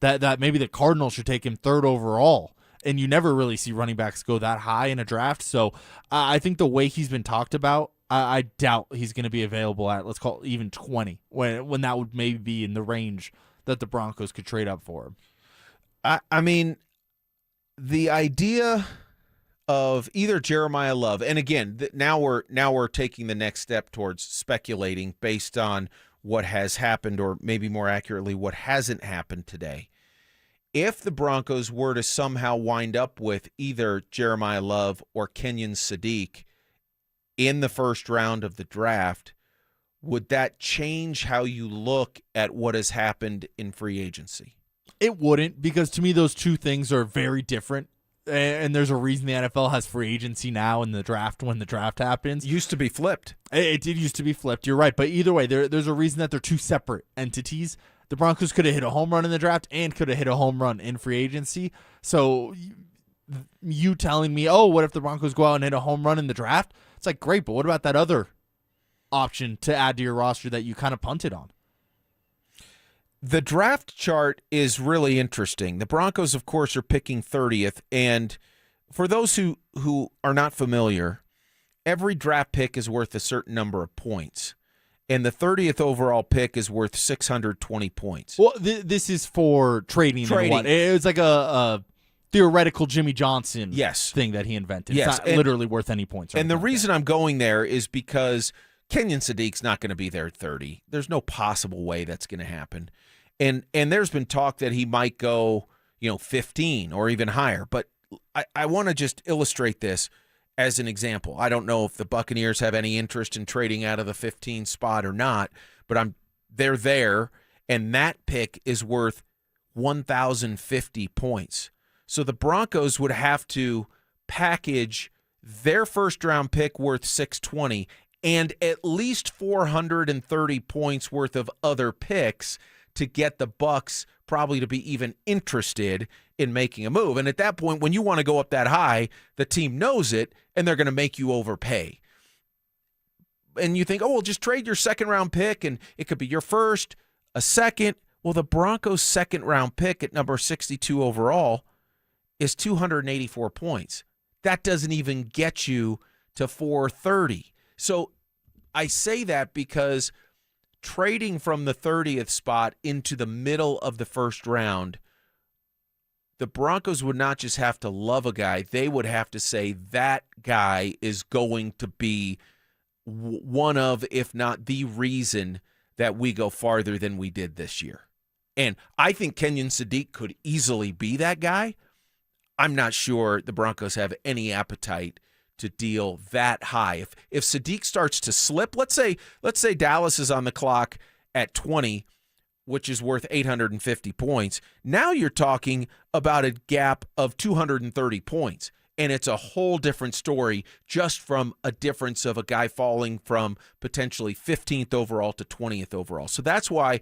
That maybe the Cardinals should take him 3rd overall. And you never really see running backs go that high in a draft. So I think the way he's been talked about, I doubt he's going to be available at, let's call it even 20, when that would maybe be in the range that the Broncos could trade up for him. I mean, the idea of either Jeremiah Love, and again, now we're taking the next step towards speculating based on what has happened, or maybe more accurately, what hasn't happened today. If the Broncos were to somehow wind up with either Jeremiah Love or Kenyon Sadiq in the first round of the draft, would that change how you look at what has happened in free agency? It wouldn't, because to me those two things are very different. And there's a reason the NFL has free agency now in the draft when the draft happens. Used to be flipped. It did used to be flipped. You're right. But either way, there's a reason that they're two separate entities. The Broncos could have hit a home run in the draft and could have hit a home run in free agency. So you telling me, oh, what if the Broncos go out and hit a home run in the draft? It's like, great, but what about that other option to add to your roster that you kind of punted on? The draft chart is really interesting. The Broncos, of course, are picking 30th. And for those who are not familiar, every draft pick is worth a certain number of points. And the 30th overall pick is worth 620 points. Well, this is for trading. It's like a theoretical Jimmy Johnson thing that he invented. Yes. It's not literally worth any points. And the reason I'm going there is because Kenyon Sadiq's not going to be there at 30. There's no possible way that's going to happen. And there's been talk that he might go, 15 or even higher. But I want to just illustrate this as an example. I don't know if the Buccaneers have any interest in trading out of the 15 spot or not, but they're there, and that pick is worth 1,050 points. So the Broncos would have to package their first-round pick worth 620 and at least 430 points worth of other picks to get the Bucs probably to be even interested in making a move. And at that point, when you want to go up that high, the team knows it, and they're going to make you overpay. And you think, oh, well, just trade your second-round pick, and it could be your first, a second, Well, the Broncos' second-round pick at number 62 overall is 284 points. That doesn't even get you to 430. So I say that because trading from the 30th spot into the middle of the first round, the Broncos would not just have to love a guy, they would have to say that guy is going to be one of, if not the reason that we go farther than we did this year. And I think Kenyon Sadiq could easily be that guy. I'm not sure the Broncos have any appetite to deal that high. If Sadiq starts to slip, let's say Dallas is on the clock at 20, which is worth 850 points. Now you're talking about a gap of 230 points, and it's a whole different story just from a difference of a guy falling from potentially 15th overall to 20th overall. So that's why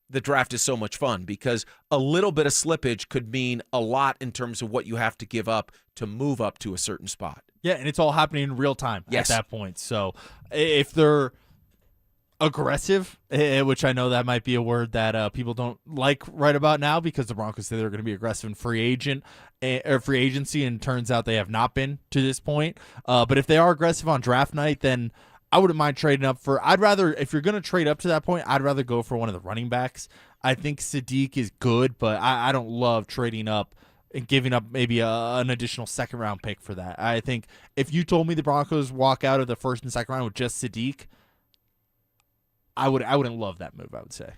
the draft is so much fun, because a little bit of slippage could mean a lot in terms of what you have to give up to move up to a certain spot. Yeah, and it's all happening in real time at that point. So if they're aggressive, which I know that might be a word that people don't like right about now, because the Broncos say they're going to be aggressive in free agency, and turns out they have not been to this point. But if they are aggressive on draft night, then I wouldn't mind trading up for. If you're going to trade up to that point, I'd rather go for one of the running backs. I think Sadiq is good, but I don't love trading up and giving up maybe an additional second-round pick for that. I think if you told me the Broncos walk out of the first and second round with just Sadiq, I wouldn't love that move, I would say.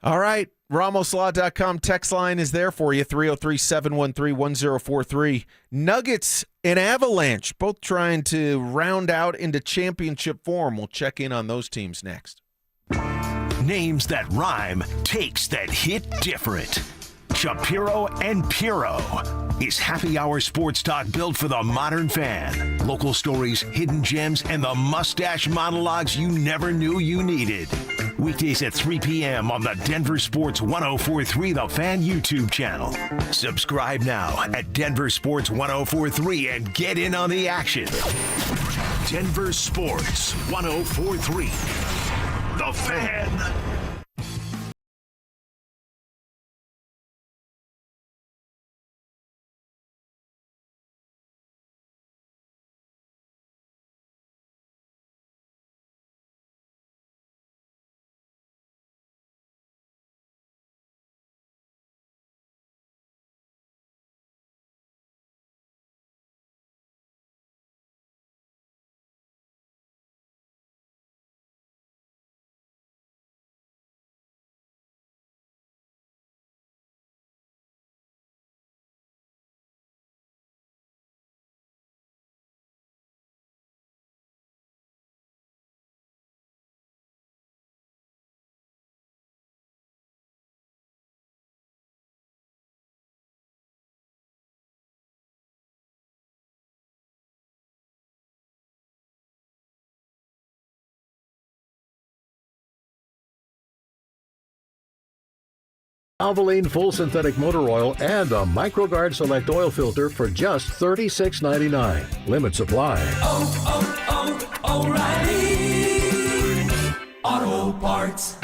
All right. RamosLaw.com text line is there for you, 303-713-1043. Nuggets and Avalanche, both trying to round out into championship form. We'll check in on those teams next. Names that rhyme, takes that hit different. Shapiro and Piro is happy hour sports talk built for the modern fan. Local stories, hidden gems, and the mustache monologues you never knew you needed. Weekdays at 3 p.m. on the Denver Sports 1043 The Fan YouTube channel. Subscribe now at Denver Sports 1043 and get in on the action. Denver Sports 1043 The Fan. Valvoline Full Synthetic Motor Oil and a MicroGuard Select Oil Filter for just $36.99. Limit supply. O'Reilly Auto Parts.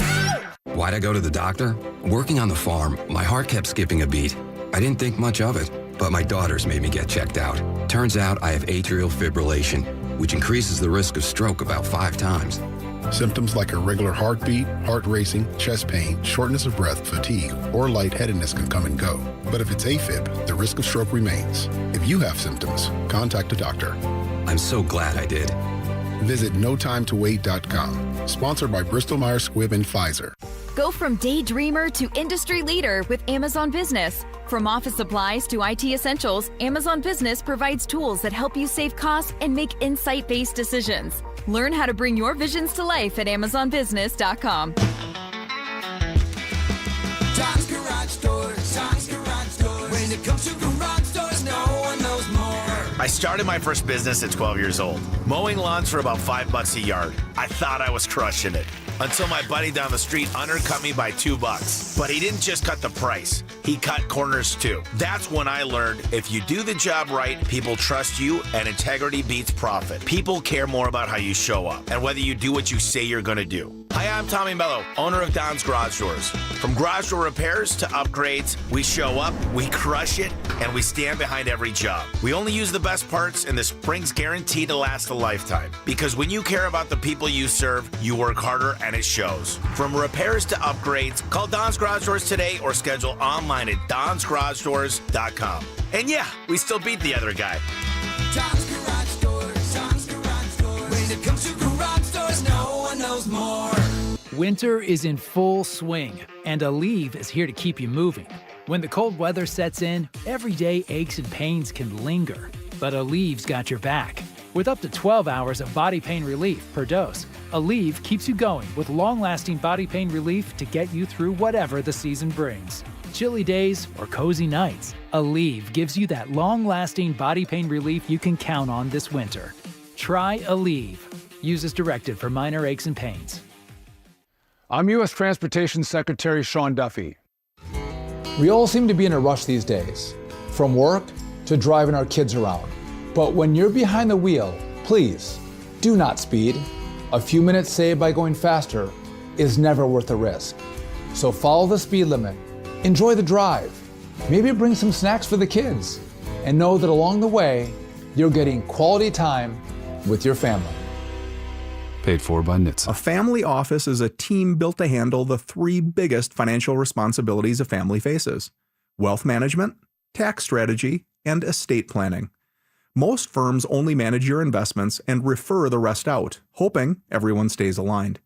Why'd I go to the doctor? Working on the farm, my heart kept skipping a beat. I didn't think much of it, but my daughters made me get checked out. Turns out I have atrial fibrillation, which increases the risk of stroke about 5 times. Symptoms like irregular heartbeat, heart racing, chest pain, shortness of breath, fatigue, or lightheadedness can come and go. But if it's AFib, the risk of stroke remains. If you have symptoms, contact a doctor. I'm so glad I did. Visit notimetowait.com. Sponsored by Bristol-Myers Squibb and Pfizer. Go from daydreamer to industry leader with Amazon Business. From office supplies to IT essentials, Amazon Business provides tools that help you save costs and make insight-based decisions. Learn how to bring your visions to life at AmazonBusiness.com. Tom's Garage Doors. Tom's Garage Doors. When it comes to garage doors, no one knows more. I started my first business at 12 years old, mowing lawns for about $5 a yard. I thought I was crushing it until my buddy down the street undercut me by $2. But he didn't just cut the price. He cut corners too. That's when I learned if you do the job right, people trust you and integrity beats profit. People care more about how you show up and whether you do what you say you're going to do. Hi, I'm Tommy Mello, owner of Don's Garage Doors. From garage door repairs to upgrades, we show up, we crush it, and we stand behind every job. We only use the best parts, and the spring's guaranteed to last a lifetime. Because when you care about the people you serve, you work harder, and it shows. From repairs to upgrades, call Don's Garage Doors today or schedule online at donsgaragedoors.com. And yeah, we still beat the other guy. Don's Garage Doors, Don's Garage Doors. When it comes to garage doors, no one knows more. Winter is in full swing, and Aleve is here to keep you moving. When the cold weather sets in, everyday aches and pains can linger, but Aleve's got your back. With up to 12 hours of body pain relief per dose, Aleve keeps you going with long-lasting body pain relief to get you through whatever the season brings. Chilly days or cozy nights, Aleve gives you that long-lasting body pain relief you can count on this winter. Try Aleve. Use as directed for minor aches and pains. I'm U.S. Transportation Secretary Sean Duffy. We all seem to be in a rush these days, from work to driving our kids around. But when you're behind the wheel, please do not speed. A few minutes saved by going faster is never worth the risk. So follow the speed limit, enjoy the drive, maybe bring some snacks for the kids, and know that along the way, you're getting quality time with your family. Paid for by NHTSA. A family office is a team built to handle the three biggest financial responsibilities a family faces: wealth management, tax strategy, and estate planning. Most firms only manage your investments and refer the rest out, hoping everyone stays aligned.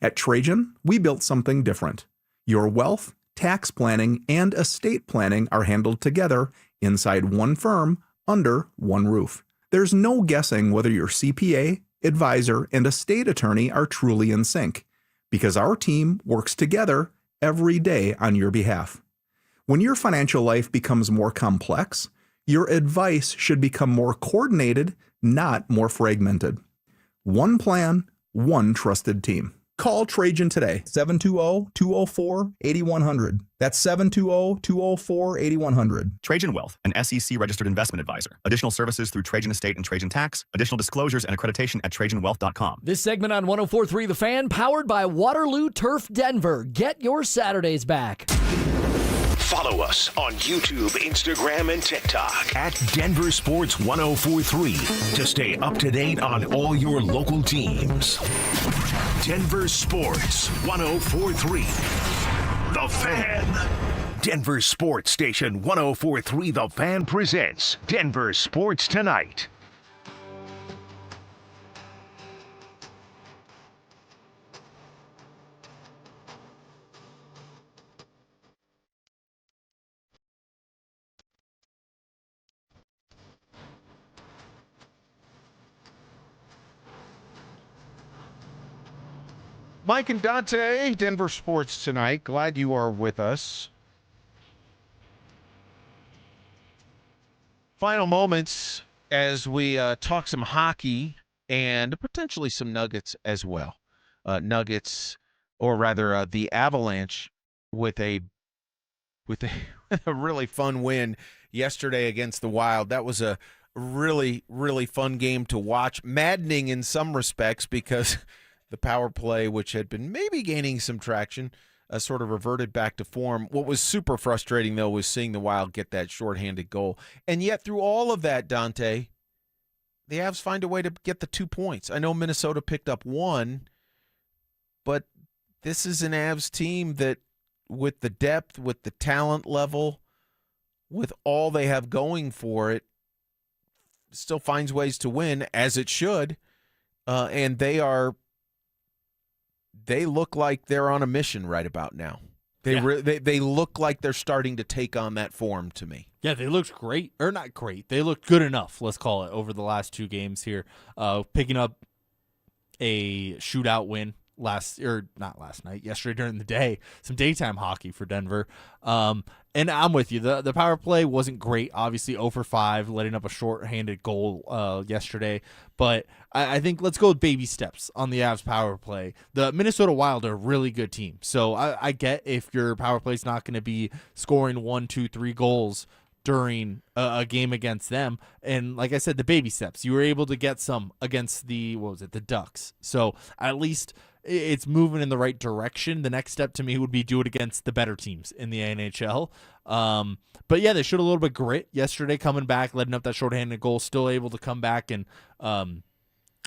At Trajan, we built something different. Your wealth, tax planning, and estate planning are handled together inside one firm under one roof. There's no guessing whether your CPA, advisor, and estate attorney are truly in sync, because our team works together every day on your behalf. When your financial life becomes more complex, your advice should become more coordinated, not more fragmented. One plan, one trusted team. Call Trajan today, 720-204-8100. That's 720-204-8100. Trajan Wealth, an SEC registered investment advisor. Additional services through Trajan Estate and Trajan Tax. Additional disclosures and accreditation at TrajanWealth.com. This segment on 104.3 The Fan, powered by Waterloo Turf Denver. Get your Saturdays back. Follow us on YouTube, Instagram, and TikTok at Denver Sports 1043 to stay up to date on all your local teams. Denver Sports 1043. The Fan. Denver Sports Station 1043 The Fan presents Denver Sports Tonight. Mike and Dante, Denver Sports Tonight. Glad you are with us. Final moments as we talk some hockey and potentially some Nuggets as well. Nuggets, or rather the Avalanche, with a really fun win yesterday against the Wild. That was a really, really fun game to watch. Maddening in some respects because the power play, which had been maybe gaining some traction, sort of reverted back to form. What was super frustrating, though, was seeing the Wild get that shorthanded goal. And yet, through all of that, Dante, the Avs find a way to get the 2 points. I know Minnesota picked up one, but this is an Avs team that, with the depth, with the talent level, with all they have going for it, still finds ways to win, as it should. And they look like they're on a mission right about now. They look like they're starting to take on that form to me. Yeah, they looked great. Or not great. They looked good enough, let's call it, over the last two games here. Picking up a shootout win yesterday during the day. Some daytime hockey for Denver. And I'm with you. The power play wasn't great. Obviously 0 for 5, letting up a short-handed goal yesterday. But I think let's go with baby steps on the Avs power play. The Minnesota Wild are a really good team. So I get if your power play is not going to be scoring 1, 2, 3 goals, during a game against them. And like I said, the baby steps, you were able to get some against the Ducks. So at least it's moving in the right direction. The next step to me would be do it against the better teams in the NHL. But yeah, they showed a little bit of grit yesterday, coming back, letting up that shorthanded goal, still able to come back and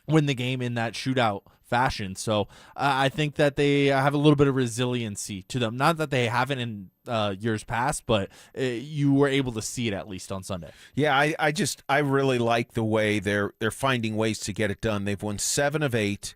win the game in that shootout fashion. So I think that they have a little bit of resiliency to them. Not that they haven't in years past, but you were able to see it at least on Sunday. Yeah, I really like the way they're finding ways to get it done. They've won 7 of 8,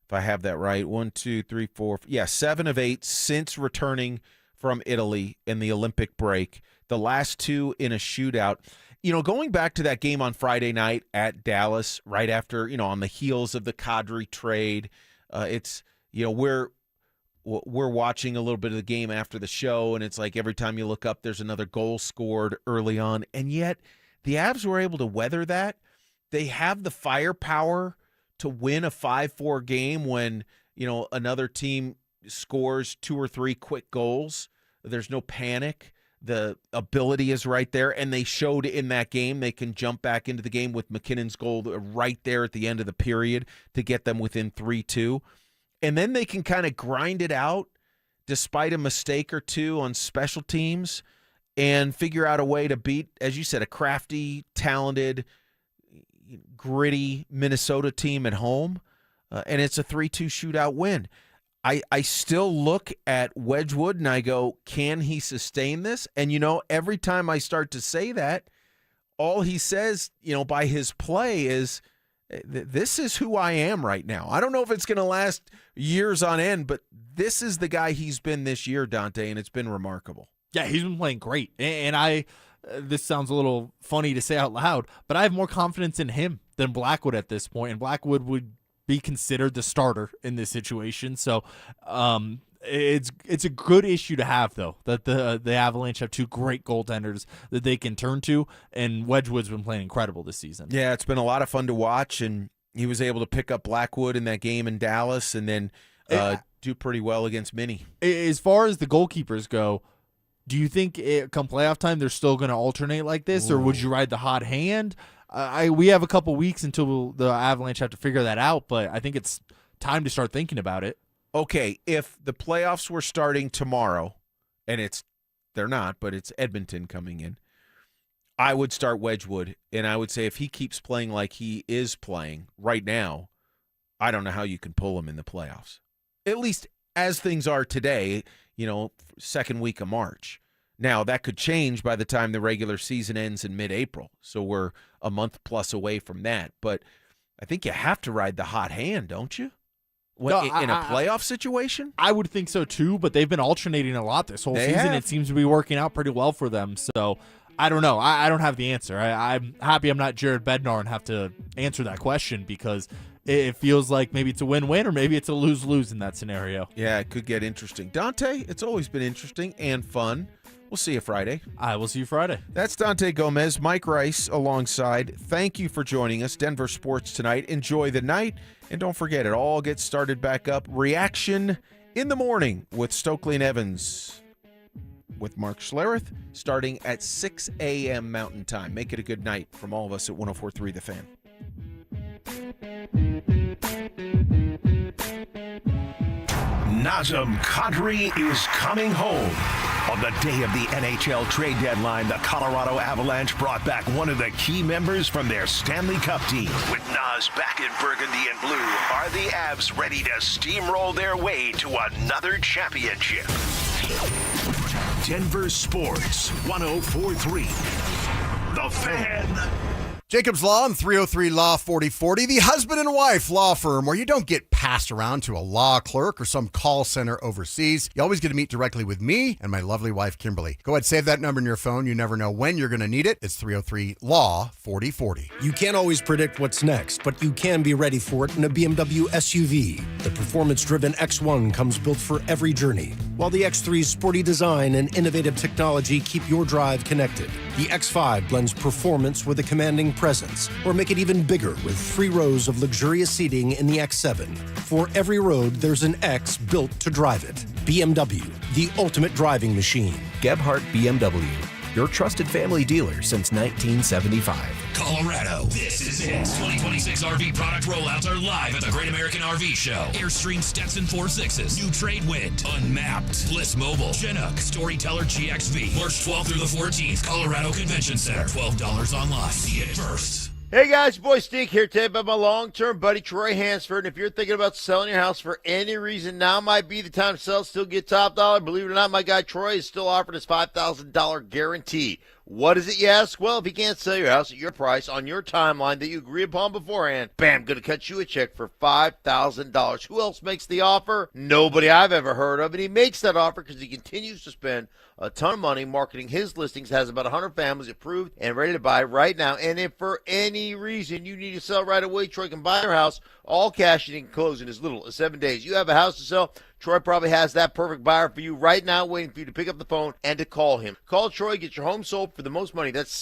if I have that right. 1, 2, 3, 4. Yeah, 7 of 8 since returning from Italy in the Olympic break. The last 2 in a shootout. You know, going back to that game on Friday night at Dallas, right after, on the heels of the Kadri trade, it's, we're watching a little bit of the game after the show, and it's like every time you look up, there's another goal scored early on, and yet the Avs were able to weather that. They have the firepower to win a 5-4 game when, another team scores 2 or 3 quick goals. There's no panic. The ability is right there, and they showed in that game they can jump back into the game with McKinnon's goal right there at the end of the period to get them within 3-2. And then they can kind of grind it out despite a mistake or two on special teams and figure out a way to beat, as you said, a crafty, talented, gritty Minnesota team at home. And it's a 3-2 shootout win. I still look at Wedgwood and I go, can he sustain this? And, every time I start to say that, all he says, by his play is, this is who I am right now. I don't know if it's going to last years on end, but this is the guy he's been this year, Dante, and it's been remarkable. Yeah, he's been playing great. And this sounds a little funny to say out loud, but I have more confidence in him than Blackwood at this point, and Blackwood would be considered the starter in this situation. So it's a good issue to have, though, that the Avalanche have 2 great goaltenders that they can turn to, and Wedgwood's been playing incredible this season. Yeah, it's been a lot of fun to watch, and he was able to pick up Blackwood in that game in Dallas and then do pretty well against Minnie. As far as the goalkeepers go, do you think come playoff time they're still going to alternate like this, or would you ride the hot hand? We have a couple weeks until the Avalanche have to figure that out, but I think it's time to start thinking about it. Okay, if the playoffs were starting tomorrow, and they're not, but it's Edmonton coming in, I would start Wedgwood, and I would say if he keeps playing like he is playing right now, I don't know how you can pull him in the playoffs. At least as things are today, second week of March. Now, that could change by the time the regular season ends in mid-April, so we're a month plus away from that. But I think you have to ride the hot hand, don't you? In a playoff situation? I would think so, too, but they've been alternating a lot this whole season. It seems to be working out pretty well for them, so I don't know. I don't have the answer. I'm happy I'm not Jared Bednar and have to answer that question because it feels like maybe it's a win-win or maybe it's a lose-lose in that scenario. Yeah, it could get interesting. Dante, it's always been interesting and fun. We'll see you Friday. I will see you Friday. That's Dante Gomez, Mike Rice alongside. Thank you for joining us. Denver Sports Tonight. Enjoy the night. And don't forget, it all gets started back up. Reaction in the morning with Stokely and Evans with Mark Schlereth starting at 6 a.m. Mountain Time. Make it a good night from all of us at 104.3 The Fan. Nazem Kadri is coming home. On the day of the NHL trade deadline, the Colorado Avalanche brought back one of the key members from their Stanley Cup team. With Naz back in burgundy and blue, are the Avs ready to steamroll their way to another championship? Denver Sports 104.3 The Fan. Jacob's Law and 303 Law 4040, the husband and wife law firm where you don't get passed around to a law clerk or some call center overseas. You always get to meet directly with me and my lovely wife, Kimberly. Go ahead, save that number in your phone. You never know when you're going to need it. It's 303 Law 4040. You can't always predict what's next, but you can be ready for it in a BMW SUV. The performance-driven X1 comes built for every journey, while the X3's sporty design and innovative technology keep your drive connected. The X5 blends performance with a commanding presence, or make it even bigger with 3 rows of luxurious seating in the X7. For every road, there's an X built to drive it. BMW, the ultimate driving machine. Gebhardt BMW, your trusted family dealer since 1975. Colorado, this is it. 2026 RV product rollouts are live at the Great American RV Show. Airstream Stetson 4.6s, New Trade Wind, Unmapped, Bliss Mobile, Chinook, Storyteller GXV. March 12th through the 14th, Colorado Convention Center. $12 online. See it first. Hey guys, boy Stink here today about my long-term buddy Troy Hansford. And if you're thinking about selling your house for any reason, now might be the time to sell, still get top dollar. Believe it or not, my guy Troy is still offering his $5,000 guarantee. What is it, you ask? Well, if he can't sell your house at your price on your timeline that you agree upon beforehand, bam, going to cut you a check for $5,000. Who else makes the offer? Nobody I've ever heard of. And he makes that offer because he continues to spend a ton of money marketing his listings, has about 100 families approved and ready to buy right now. And if for any reason you need to sell right away, Troy can buy your house all cash and he can close in as little as 7 days. You have a house to sell, Troy probably has that perfect buyer for you right now, waiting for you to pick up the phone and to call him. Call Troy, get your home sold for the most money. That's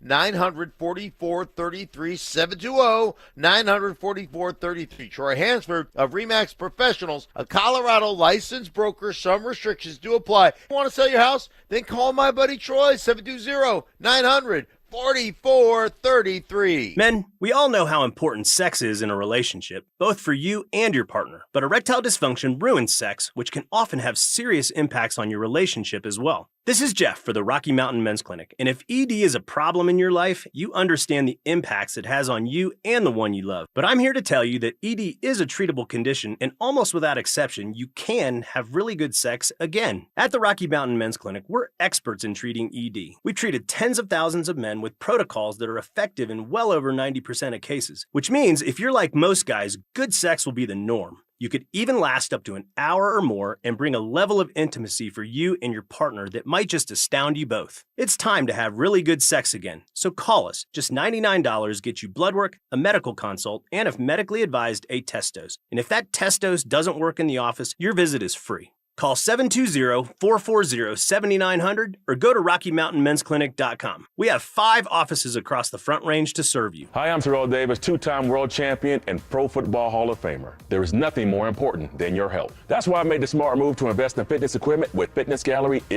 720-900-4433, 720-900-4433. Troy Hansford of RE/MAX Professionals, a Colorado licensed broker. Some restrictions do apply. Want to sell your house? Then call my buddy Troy, 720-900-4433. Men, we all know how important sex is in a relationship, both for you and your partner. But erectile dysfunction ruins sex, which can often have serious impacts on your relationship as well. This is Jeff for the Rocky Mountain Men's Clinic, and if ED is a problem in your life, you understand the impacts it has on you and the one you love. But I'm here to tell you that ED is a treatable condition, and almost without exception, you can have really good sex again. At the Rocky Mountain Men's Clinic, we're experts in treating ED. We've treated tens of thousands of men with protocols that are effective in well over 90% of cases, which means if you're like most guys, good sex will be the norm. You could even last up to an hour or more and bring a level of intimacy for you and your partner that might just astound you both. It's time to have really good sex again, so call us. Just $99 gets you blood work, a medical consult, and if medically advised, a test dose. And if that test dose doesn't work in the office, your visit is free. Call 720-440-7900 or go to RockyMountainMen'sClinic.com. We have 5 offices across the Front Range to serve you. Hi, I'm Terrell Davis, 2-time world champion and Pro Football Hall of Famer. There is nothing more important than your health. That's why I made the smart move to invest in fitness equipment with Fitness Gallery.